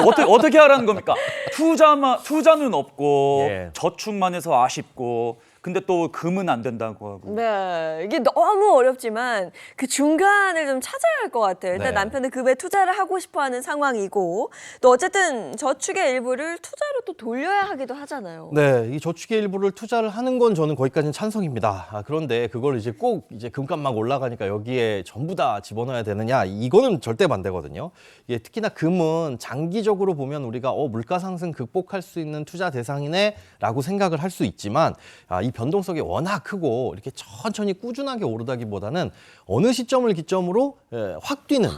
뭐 어떻게 하라는 겁니까? 투자는 없고 예. 저축만 해서 아쉽고 근데 또 금은 안 된다고 하고. 네, 이게 너무 어렵지만 그 중간을 좀 찾아야 할 것 같아요. 일단 네. 남편은 급에 투자를 하고 싶어하는 상황이고 또 어쨌든 저축의 일부를 투자로 또 돌려야 하기도 하잖아요. 네, 이 저축의 일부를 투자를 하는 건 저는 거기까지는 찬성입니다. 그런데 그걸 이제 꼭 이제 금값 막 올라가니까 여기에 전부 다 집어넣어야 되느냐? 이거는 절대 반대거든요. 이게 특히나 금은 장기적으로 보면 우리가 물가 상승 극복할 수 있는 투자 대상이네라고 생각을 할 수 있지만 이 변동성이 워낙 크고 이렇게 천천히 꾸준하게 오르다기보다는 어느 시점을 기점으로 확 뛰는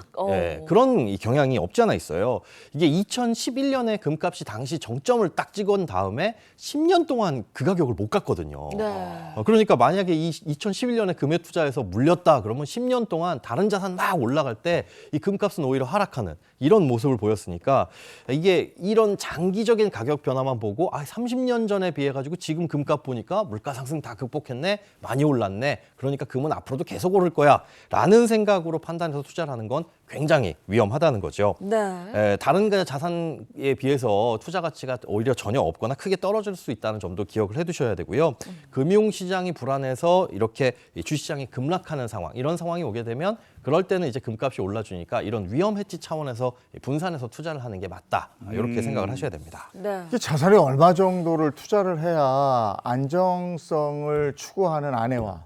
그런 이 경향이 없지 않아 있어요. 이게 2011년에 금값이 당시 정점을 딱 찍은 다음에 10년 동안 그 가격을 못 갔거든요. 네. 그러니까 만약에 이 2011년에 금에 투자해서 물렸다 그러면 10년 동안 다른 자산 막 올라갈 때 이 금값은 오히려 하락하는 이런 모습을 보였으니까 이게 이런 장기적인 가격 변화만 보고 30년 전에 비해 가지고 지금 금값 보니까 물가 상승 다 극복했네, 많이 올랐네, 그러니까 금은 앞으로도 계속 오를 거야 라는 생각으로 판단해서 투자를 하는 건 굉장히 위험하다는 거죠. 네. 다른 자산에 비해서 투자 가치가 오히려 전혀 없거나 크게 떨어질 수 있다는 점도 기억을 해두셔야 되고요. 금융시장이 불안해서 이렇게 주식시장이 급락하는 상황, 이런 상황이 오게 되면 그럴 때는 이제 금값이 올라주니까 이런 위험 해지 차원에서 분산해서 투자를 하는 게 맞다. 이렇게 생각을 하셔야 됩니다. 네. 이게 자산에 얼마 정도를 투자를 해야 안정성을 추구하는 아내와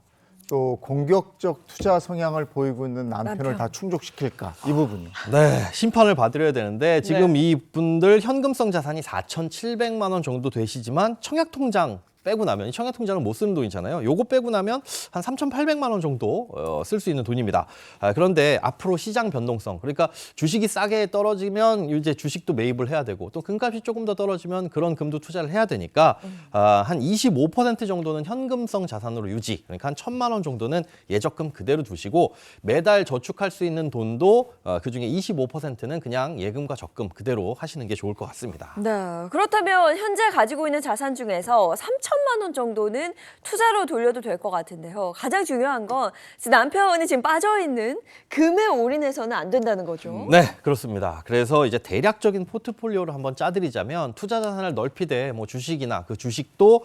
또 공격적 투자 성향을 보이고 있는 남편을 다 충족시킬까? 이 부분이요. 네, 심판을 받으려야 되는데 지금 이분들 현금성 자산이 4,700만 원 정도 되시지만 청약통장 빼고 나면, 이 청약통장은 못 쓰는 돈이잖아요. 요거 빼고 나면 한 3,800만 원 정도 쓸 수 있는 돈입니다. 그런데 앞으로 시장 변동성, 그러니까 주식이 싸게 떨어지면 이제 주식도 매입을 해야 되고 또 금값이 조금 더 떨어지면 그런 금도 투자를 해야 되니까 한 25% 정도는 현금성 자산으로 유지, 그러니까 한 1,000만 원 정도는 예적금 그대로 두시고 매달 저축할 수 있는 돈도 그중에 25%는 그냥 예금과 적금 그대로 하시는 게 좋을 것 같습니다. 네. 그렇다면 현재 가지고 있는 자산 중에서 3천만 원 정도는 투자로 돌려도 될 것 같은데요. 가장 중요한 건 남편이 지금 빠져 있는 금에 올인해서는 안 된다는 거죠. 네, 그렇습니다. 그래서 이제 대략적인 포트폴리오를 한번 짜드리자면 투자 자산을 넓히되 뭐 주식이나 그 주식도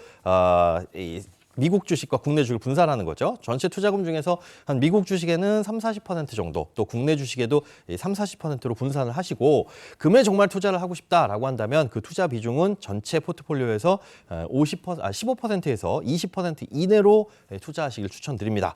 미국 주식과 국내 주식을 분산하는 거죠. 전체 투자금 중에서 한 미국 주식에는 30-40% 정도, 또 국내 주식에도 30-40%로 분산을 하시고 금에 정말 투자를 하고 싶다라고 한다면 그 투자 비중은 전체 포트폴리오에서 15%에서 20% 이내로 투자하시길 추천드립니다.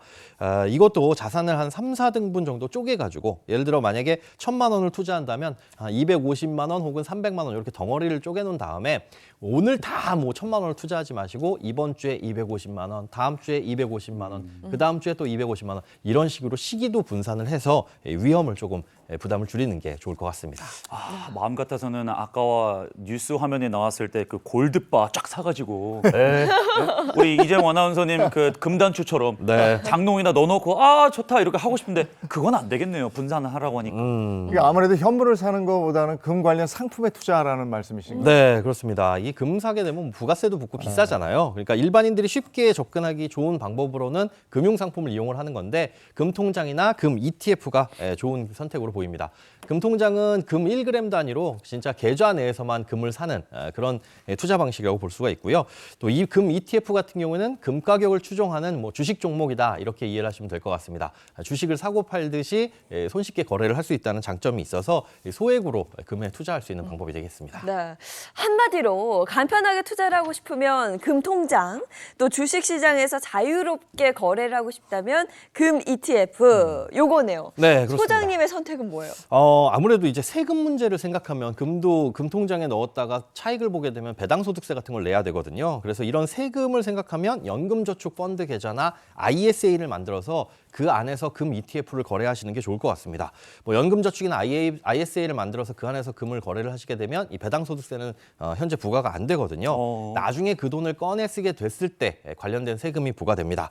이것도 자산을 한 3, 4등분 정도 쪼개가지고 예를 들어 만약에 1,000만 원을 투자한다면 250만 원 혹은 300만 원 이렇게 덩어리를 쪼개놓은 다음에 오늘 다 뭐 1,000만 원을 투자하지 마시고 이번 주에 250만 원, 다음 주에 250만 원, 그 다음 주에 또 250만 원 이런 식으로 시기도 분산을 해서 위험을 조금 부담을 줄이는 게 좋을 것 같습니다. 마음 같아서는 아까 뉴스 화면에 나왔을 때 그 골드바 쫙 사가지고 우리 이재용 아나운서님 그 금단추처럼 네. 장롱이나 넣어놓고 좋다 이렇게 하고 싶은데 그건 안 되겠네요. 분산을 하라고 하니까. 이게 아무래도 현물을 사는 것보다는 금 관련 상품에 투자하라는 말씀이신가요? 네, 그렇습니다. 이 금 사게 되면 부가세도 붙고 비싸잖아요. 그러니까 일반인들이 쉽게 쉽게 접근하기 좋은 방법으로는 금융상품을 이용을 하는 건데 금통장이나 금 ETF가 좋은 선택으로 보입니다. 금통장은 금 1g 단위로 진짜 계좌 내에서만 금을 사는 그런 투자 방식이라고 볼 수가 있고요. 또 이 금 ETF 같은 경우에는 금 가격을 추종하는 뭐 주식 종목이다 이렇게 이해를 하시면 될 것 같습니다. 주식을 사고 팔듯이 손쉽게 거래를 할 수 있다는 장점이 있어서 소액으로 금에 투자할 수 있는 방법이 되겠습니다. 네. 한마디로 간편하게 투자를 하고 싶으면 금통장, 또 주식시장에서 자유롭게 거래를 하고 싶다면 금 ETF, 요거네요. 네, 그렇습니다. 소장님의 선택은 뭐예요? 아무래도 이제 세금 문제를 생각하면 금도 금통장에 넣었다가 차익을 보게 되면 배당소득세 같은 걸 내야 되거든요. 그래서 이런 세금을 생각하면 연금저축펀드 계좌나 ISA를 만들어서 그 안에서 금 ETF를 거래하시는 게 좋을 것 같습니다. 뭐 연금저축이나 ISA를 만들어서 그 안에서 금을 거래를 하시게 되면 이 배당소득세는 현재 부과가 안 되거든요. 나중에 그 돈을 꺼내 쓰게 됐을 때 관련된 세금이 부과됩니다.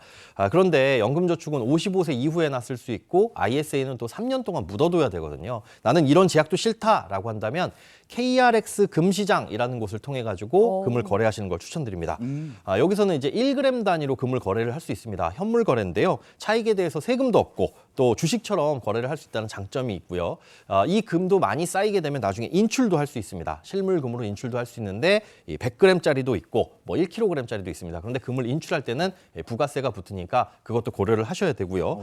그런데 연금저축은 55세 이후에나 쓸 수 있고 ISA는 또 3년 동안 묻어둬야 되거든요. 나는 이런 제약도 싫다라고 한다면 KRX 금시장이라는 곳을 통해 가지고 금을 거래하시는 걸 추천드립니다. 여기서는 이제 1g 단위로 금을 거래를 할 수 있습니다. 현물 거래인데요. 차익에 대해서 세금도 없고 또 주식처럼 거래를 할 수 있다는 장점이 있고요. 이 금도 많이 쌓이게 되면 나중에 인출도 할 수 있습니다. 실물금으로 인출도 할 수 있는데 100g짜리도 있고 뭐 1kg짜리도 있습니다. 그런데 금을 인출할 때는 부가세가 붙으니까 그것도 고려를 하셔야 되고요.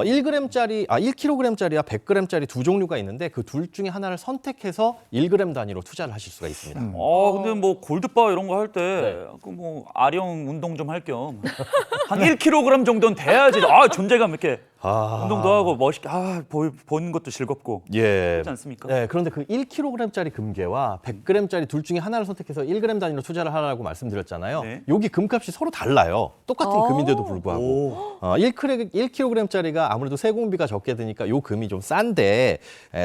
1kg짜리와 100g짜리 두 종류가 있는데 그 둘 중에 하나를 선택해서 1g 단위로 투자를 하실 수가 있습니다. 근데 뭐 골드바 이런 거 할 때 그 뭐 아령 운동 좀 할 겸 한 1kg 정도는 돼야지 존재감 있게 운동도 하고 멋있게 보는 것도 즐겁고 예. 그렇지 않습니까? 네, 그런데 그 1kg짜리 금괴와 100g짜리 둘 중에 하나를 선택해서 1g 단위로 투자를 하라고 말씀드렸잖아요. 네. 여기 금값이 서로 달라요. 똑같은 금인데도 불구하고 1kg짜리가 아무래도 세공비가 적게 드니까 요 금이 좀 싼데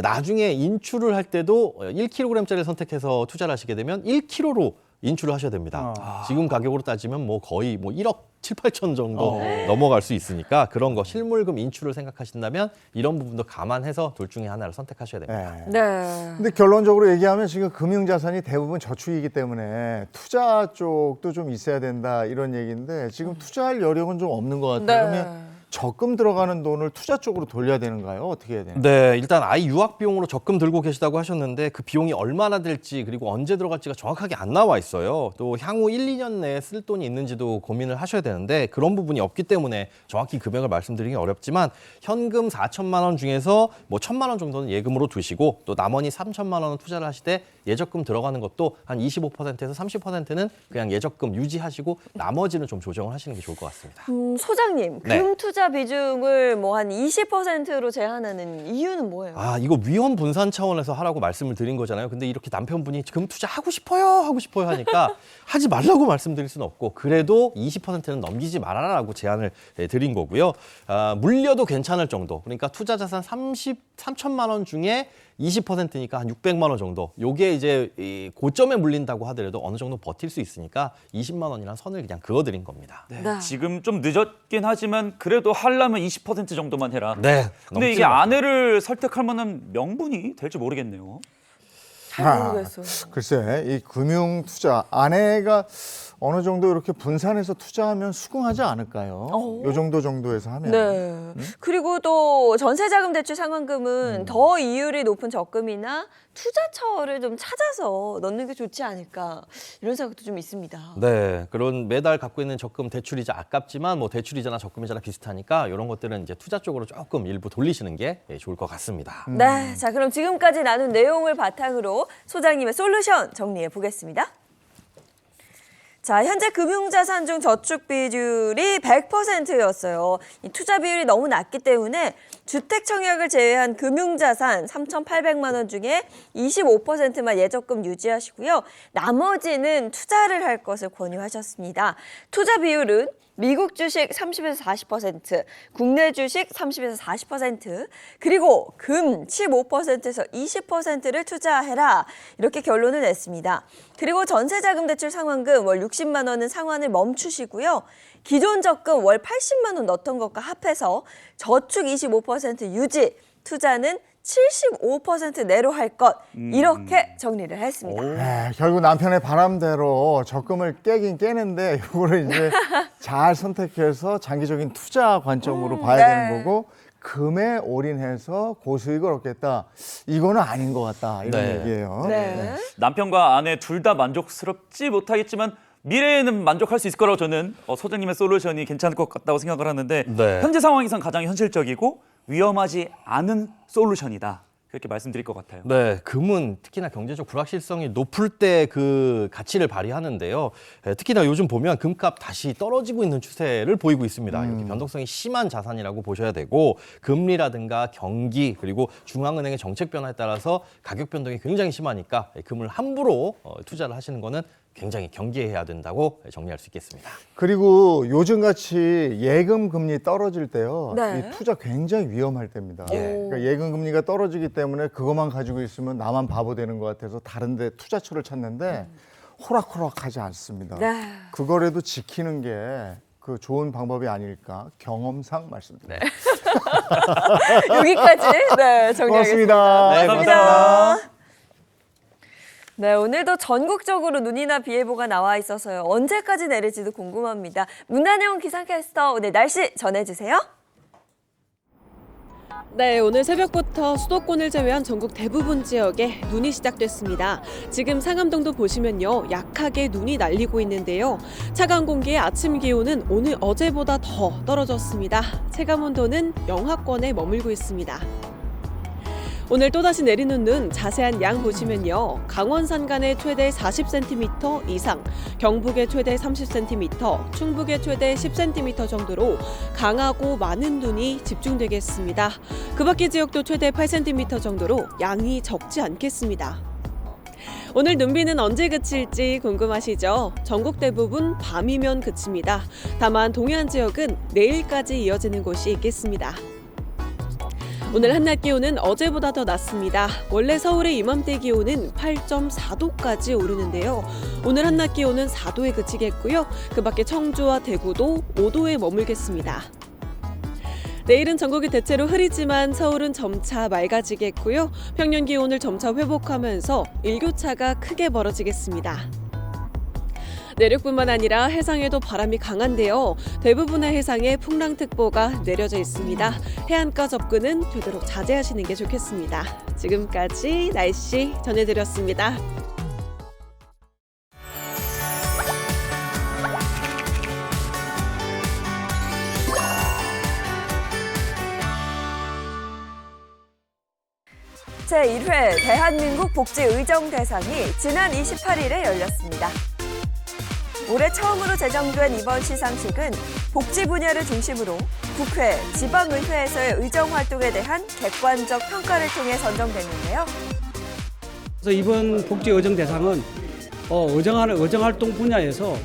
나중에 인출을 할 때도 1kg짜리를 선택해서 투자를 하시게 되면 1kg로 인출을 하셔야 됩니다. 지금 가격으로 따지면 뭐 거의 뭐 1억 7, 8천 정도 넘어갈 수 있으니까 그런 거 실물금 인출을 생각하신다면 이런 부분도 감안해서 둘 중에 하나를 선택하셔야 됩니다. 네. 네. 근데 결론적으로 얘기하면 지금 금융자산이 대부분 저축이기 때문에 투자 쪽도 좀 있어야 된다 이런 얘기인데 지금 투자할 여력은 좀 없는 것 같아요. 네. 그러면 적금 들어가는 돈을 투자 쪽으로 돌려야 되는가요? 어떻게 해야 되나요? 네, 일단 아이 유학 비용으로 적금 들고 계시다고 하셨는데 그 비용이 얼마나 될지 그리고 언제 들어갈지가 정확하게 안 나와 있어요. 또 향후 1, 2년 내에 쓸 돈이 있는지도 고민을 하셔야 되는데 그런 부분이 없기 때문에 정확히 금액을 말씀드리기 어렵지만 현금 4천만 원 중에서 뭐 1,000만 원 정도는 예금으로 두시고 또 나머지 3천만 원은 투자를 하시되 예적금 들어가는 것도 한 25%에서 30%는 그냥 예적금 유지하시고 나머지는 좀 조정을 하시는 게 좋을 것 같습니다. 소장님, 네. 금 투자 비중을 뭐 한 20%로 제한하는 이유는 뭐예요? 이거 위험 분산 차원에서 하라고 말씀을 드린 거잖아요. 근데 이렇게 남편분이 금 투자 하고 싶어요 하니까 하지 말라고 말씀드릴 수는 없고 그래도 20%는 넘기지 말아라라고 제안을 드린 거고요. 물려도 괜찮을 정도. 그러니까 투자 자산 3천만 원 중에 20%니까 한 600만 원 정도. 요게 이제 이 고점에 물린다고 하더라도 어느 정도 버틸 수 있으니까 20만 원이라는 선을 그냥 그어드린 겁니다. 네. 네. 지금 좀 늦었긴 하지만 그래도 하려면 20% 정도만 해라. 네. 근데 이게 아내를 설득할 만한 명분이 될지 모르겠네요. 잘 모르겠어요. 글쎄, 이 금융 투자 아내가 어느 정도 이렇게 분산해서 투자하면 수긍하지 않을까요? 요 정도에서 하면. 네. 그리고 또 전세자금 대출 상환금은 더 이율이 높은 적금이나 투자처를 좀 찾아서 넣는 게 좋지 않을까 이런 생각도 좀 있습니다. 네, 그런 매달 갖고 있는 적금 대출이자 아깝지만 뭐 대출이자나 적금이자나 비슷하니까 이런 것들은 이제 투자 쪽으로 조금 일부 돌리시는 게 좋을 것 같습니다. 네. 자, 그럼 지금까지 나눈 내용을 바탕으로 소장님의 솔루션 정리해 보겠습니다. 자, 현재 금융자산 중 저축 비율이 100%였어요. 이 투자 비율이 너무 낮기 때문에 주택 청약을 제외한 금융자산 3,800만 원 중에 25%만 예적금 유지하시고요. 나머지는 투자를 할 것을 권유하셨습니다. 투자 비율은 미국 주식 30에서 40%, 국내 주식 30에서 40%, 그리고 금 15%에서 20%를 투자해라. 이렇게 결론을 냈습니다. 그리고 전세자금 대출 상환금 월 60만 원은 상환을 멈추시고요. 기존 적금 월 80만 원 넣던 것과 합해서 저축 25% 유지, 투자는 75% 내로 할 것 이렇게 정리를 했습니다. 결국 남편의 바람대로 적금을 깨긴 깨는데 이거를 이제 잘 선택해서 장기적인 투자 관점으로 봐야 네. 되는 거고 금에 올인해서 고수익을 얻겠다. 이거는 아닌 것 같다. 이런 네. 얘기예요. 네. 남편과 아내 둘 다 만족스럽지 못하겠지만 미래에는 만족할 수 있을 거라고 저는 소장님의 솔루션이 괜찮을 것 같다고 생각을 하는데 네. 현재 상황에선 가장 현실적이고 위험하지 않은 솔루션이다. 그렇게 말씀드릴 것 같아요. 네, 금은 특히나 경제적 불확실성이 높을 때 그 가치를 발휘하는데요. 특히나 요즘 보면 금값 다시 떨어지고 있는 추세를 보이고 있습니다. 이렇게 변동성이 심한 자산이라고 보셔야 되고 금리라든가 경기 그리고 중앙은행의 정책 변화에 따라서 가격 변동이 굉장히 심하니까 금을 함부로 투자를 하시는 거는 굉장히 경계해야 된다고 정리할 수 있겠습니다. 그리고 요즘같이 예금 금리 떨어질 때요. 네. 이 투자 굉장히 위험할 때입니다. 그러니까 예금 금리가 떨어지기 때문에 그것만 가지고 있으면 나만 바보 되는 것 같아서 다른 데 투자처를 찾는데 호락호락하지 않습니다. 네. 그거라도 지키는 게 그 좋은 방법이 아닐까 경험상 말씀드립니다. 여기까지 네, 정리하겠습니다. 고맙습니다. 네, 고맙습니다. 네, 오늘도 전국적으로 눈이나 비 예보가 나와 있어서요. 언제까지 내릴지도 궁금합니다. 문단영 기상캐스터 오늘 날씨 전해주세요. 네, 오늘 새벽부터 수도권을 제외한 전국 대부분 지역에 눈이 시작됐습니다. 지금 상암동도 보시면요, 약하게 눈이 날리고 있는데요. 차가운 공기의 아침 기온은 오늘 어제보다 더 떨어졌습니다. 체감 온도는 영하권에 머물고 있습니다. 오늘 또다시 내리는 눈 자세한 양 보시면요. 강원 산간에 최대 40cm 이상, 경북에 최대 30cm, 충북에 최대 10cm 정도로 강하고 많은 눈이 집중되겠습니다. 그 밖의 지역도 최대 8cm 정도로 양이 적지 않겠습니다. 오늘 눈비는 언제 그칠지 궁금하시죠? 전국 대부분 밤이면 그칩니다. 다만 동해안 지역은 내일까지 이어지는 곳이 있겠습니다. 오늘 한낮 기온은 어제보다 더 낮습니다. 원래 서울의 이맘때 기온은 8.4도까지 오르는데요. 오늘 한낮 기온은 4도에 그치겠고요. 그 밖에 청주와 대구도 5도에 머물겠습니다. 내일은 전국이 대체로 흐리지만 서울은 점차 맑아지겠고요. 평년 기온을 점차 회복하면서 일교차가 크게 벌어지겠습니다. 내륙뿐만 아니라 해상에도 바람이 강한데요. 대부분의 해상에 풍랑특보가 내려져 있습니다. 해안가 접근은 되도록 자제하시는 게 좋겠습니다. 지금까지 날씨 전해드렸습니다. 제1회 대한민국 복지의정대상이 지난 28일에 열렸습니다. 올해 처음으로 제정된 이번 시상식은 복지 분야를 중심으로 국회, 지방의회에서의 의정 활동에 대한 객관적 평가를 통해 선정됐는데요. 그래서 이번 복지의정 대상은 의정 활동 분야에서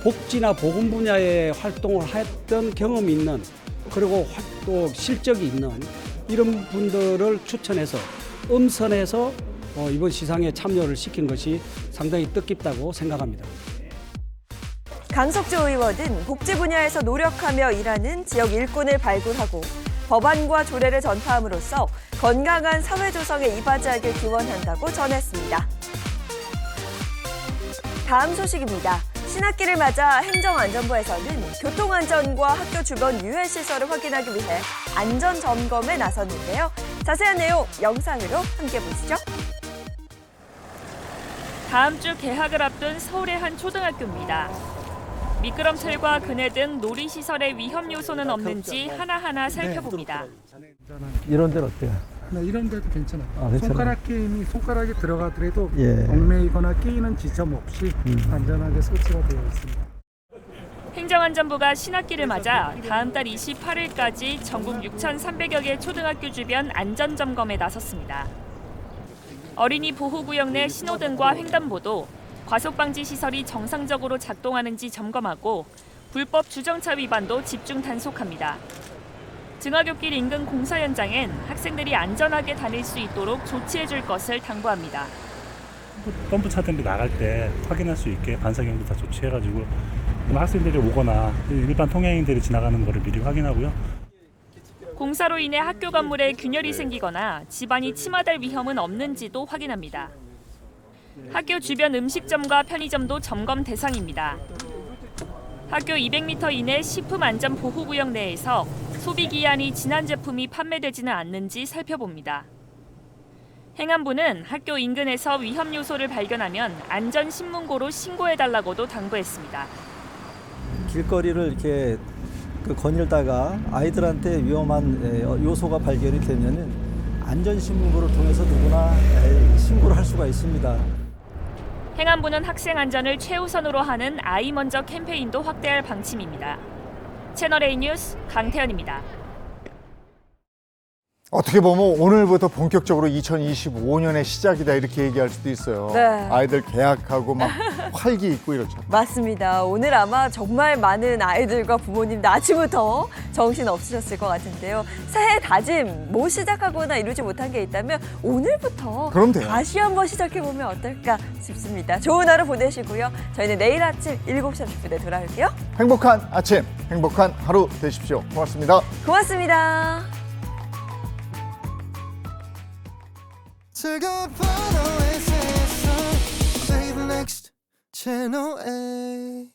복지나 보건 분야의 활동을 했던 경험이 있는 그리고 또 실적이 있는 이런 분들을 추천해서 음선해서 이번 시상에 참여를 시킨 것이 상당히 뜻깊다고 생각합니다. 강석주 의원은 복지 분야에서 노력하며 일하는 지역 일꾼을 발굴하고 법안과 조례를 전파함으로써 건강한 사회 조성에 이바지하길 기원한다고 전했습니다. 다음 소식입니다. 신학기를 맞아 행정안전부에서는 교통안전과 학교 주변 유해시설을 확인하기 위해 안전점검에 나섰는데요. 자세한 내용 영상으로 함께 보시죠. 다음 주 개학을 앞둔 서울의 한 초등학교입니다. 미끄럼틀과 그네 등 놀이시설의 위험 요소는 없는지 하나하나 살펴봅니다. 이런 데는 어때요? 네, 이런 데도 괜찮아요. 괜찮아요? 손가락 끼임이 손가락이 들어가더라도 예. 얽매이거나 끼이는 지점 없이 안전하게 설치가 되어 있습니다. 행정안전부가 신학기를 맞아 다음 달 28일까지 전국 6,300여 개 초등학교 주변 안전점검에 나섰습니다. 어린이 보호구역 내 신호등과 횡단보도, 과속방지 시설이 정상적으로 작동하는지 점검하고 불법 주정차 위반도 집중 단속합니다. 등하굣길 인근 공사 현장엔 학생들이 안전하게 다닐 수 있도록 조치해 줄 것을 당부합니다. 펌프차들이 나갈 때 확인할 수 있게 반사경도 다 조치해가지고 학생들이 오거나 일반 통행인들이 지나가는 거를 미리 확인하고요. 공사로 인해 학교 건물에 균열이 생기거나 집안이 침하될 위험은 없는지도 확인합니다. 학교 주변 음식점과 편의점도 점검 대상입니다. 학교 200m 이내 식품안전보호구역 내에서 소비기한이 지난 제품이 판매되지는 않는지 살펴봅니다. 행안부는 학교 인근에서 위험 요소를 발견하면 안전신문고로 신고해달라고도 당부했습니다. 길거리를 이렇게 거닐다가 아이들한테 위험한 요소가 발견이 되면은 안전신문고를 통해서 누구나 신고를 할 수가 있습니다. 행안부는 학생 안전을 최우선으로 하는 아이 먼저 캠페인도 확대할 방침입니다. 채널A 뉴스 강태현입니다. 어떻게 보면 오늘부터 본격적으로 2025년의 시작이다 이렇게 얘기할 수도 있어요. 네. 아이들 개학하고 막 활기 있고 이렇죠. 맞습니다. 오늘 아마 정말 많은 아이들과 부모님들 아침부터 정신 없으셨을 것 같은데요. 새해 다짐 뭐 시작하거나 이루지 못한 게 있다면 오늘부터 그럼 돼요. 다시 한번 시작해보면 어떨까 싶습니다. 좋은 하루 보내시고요. 저희는 내일 아침 7시 30분에 돌아올게요. 행복한 아침, 행복한 하루 되십시오. 고맙습니다. 고맙습니다. 즐거운 하루의 세상 Play the next channel A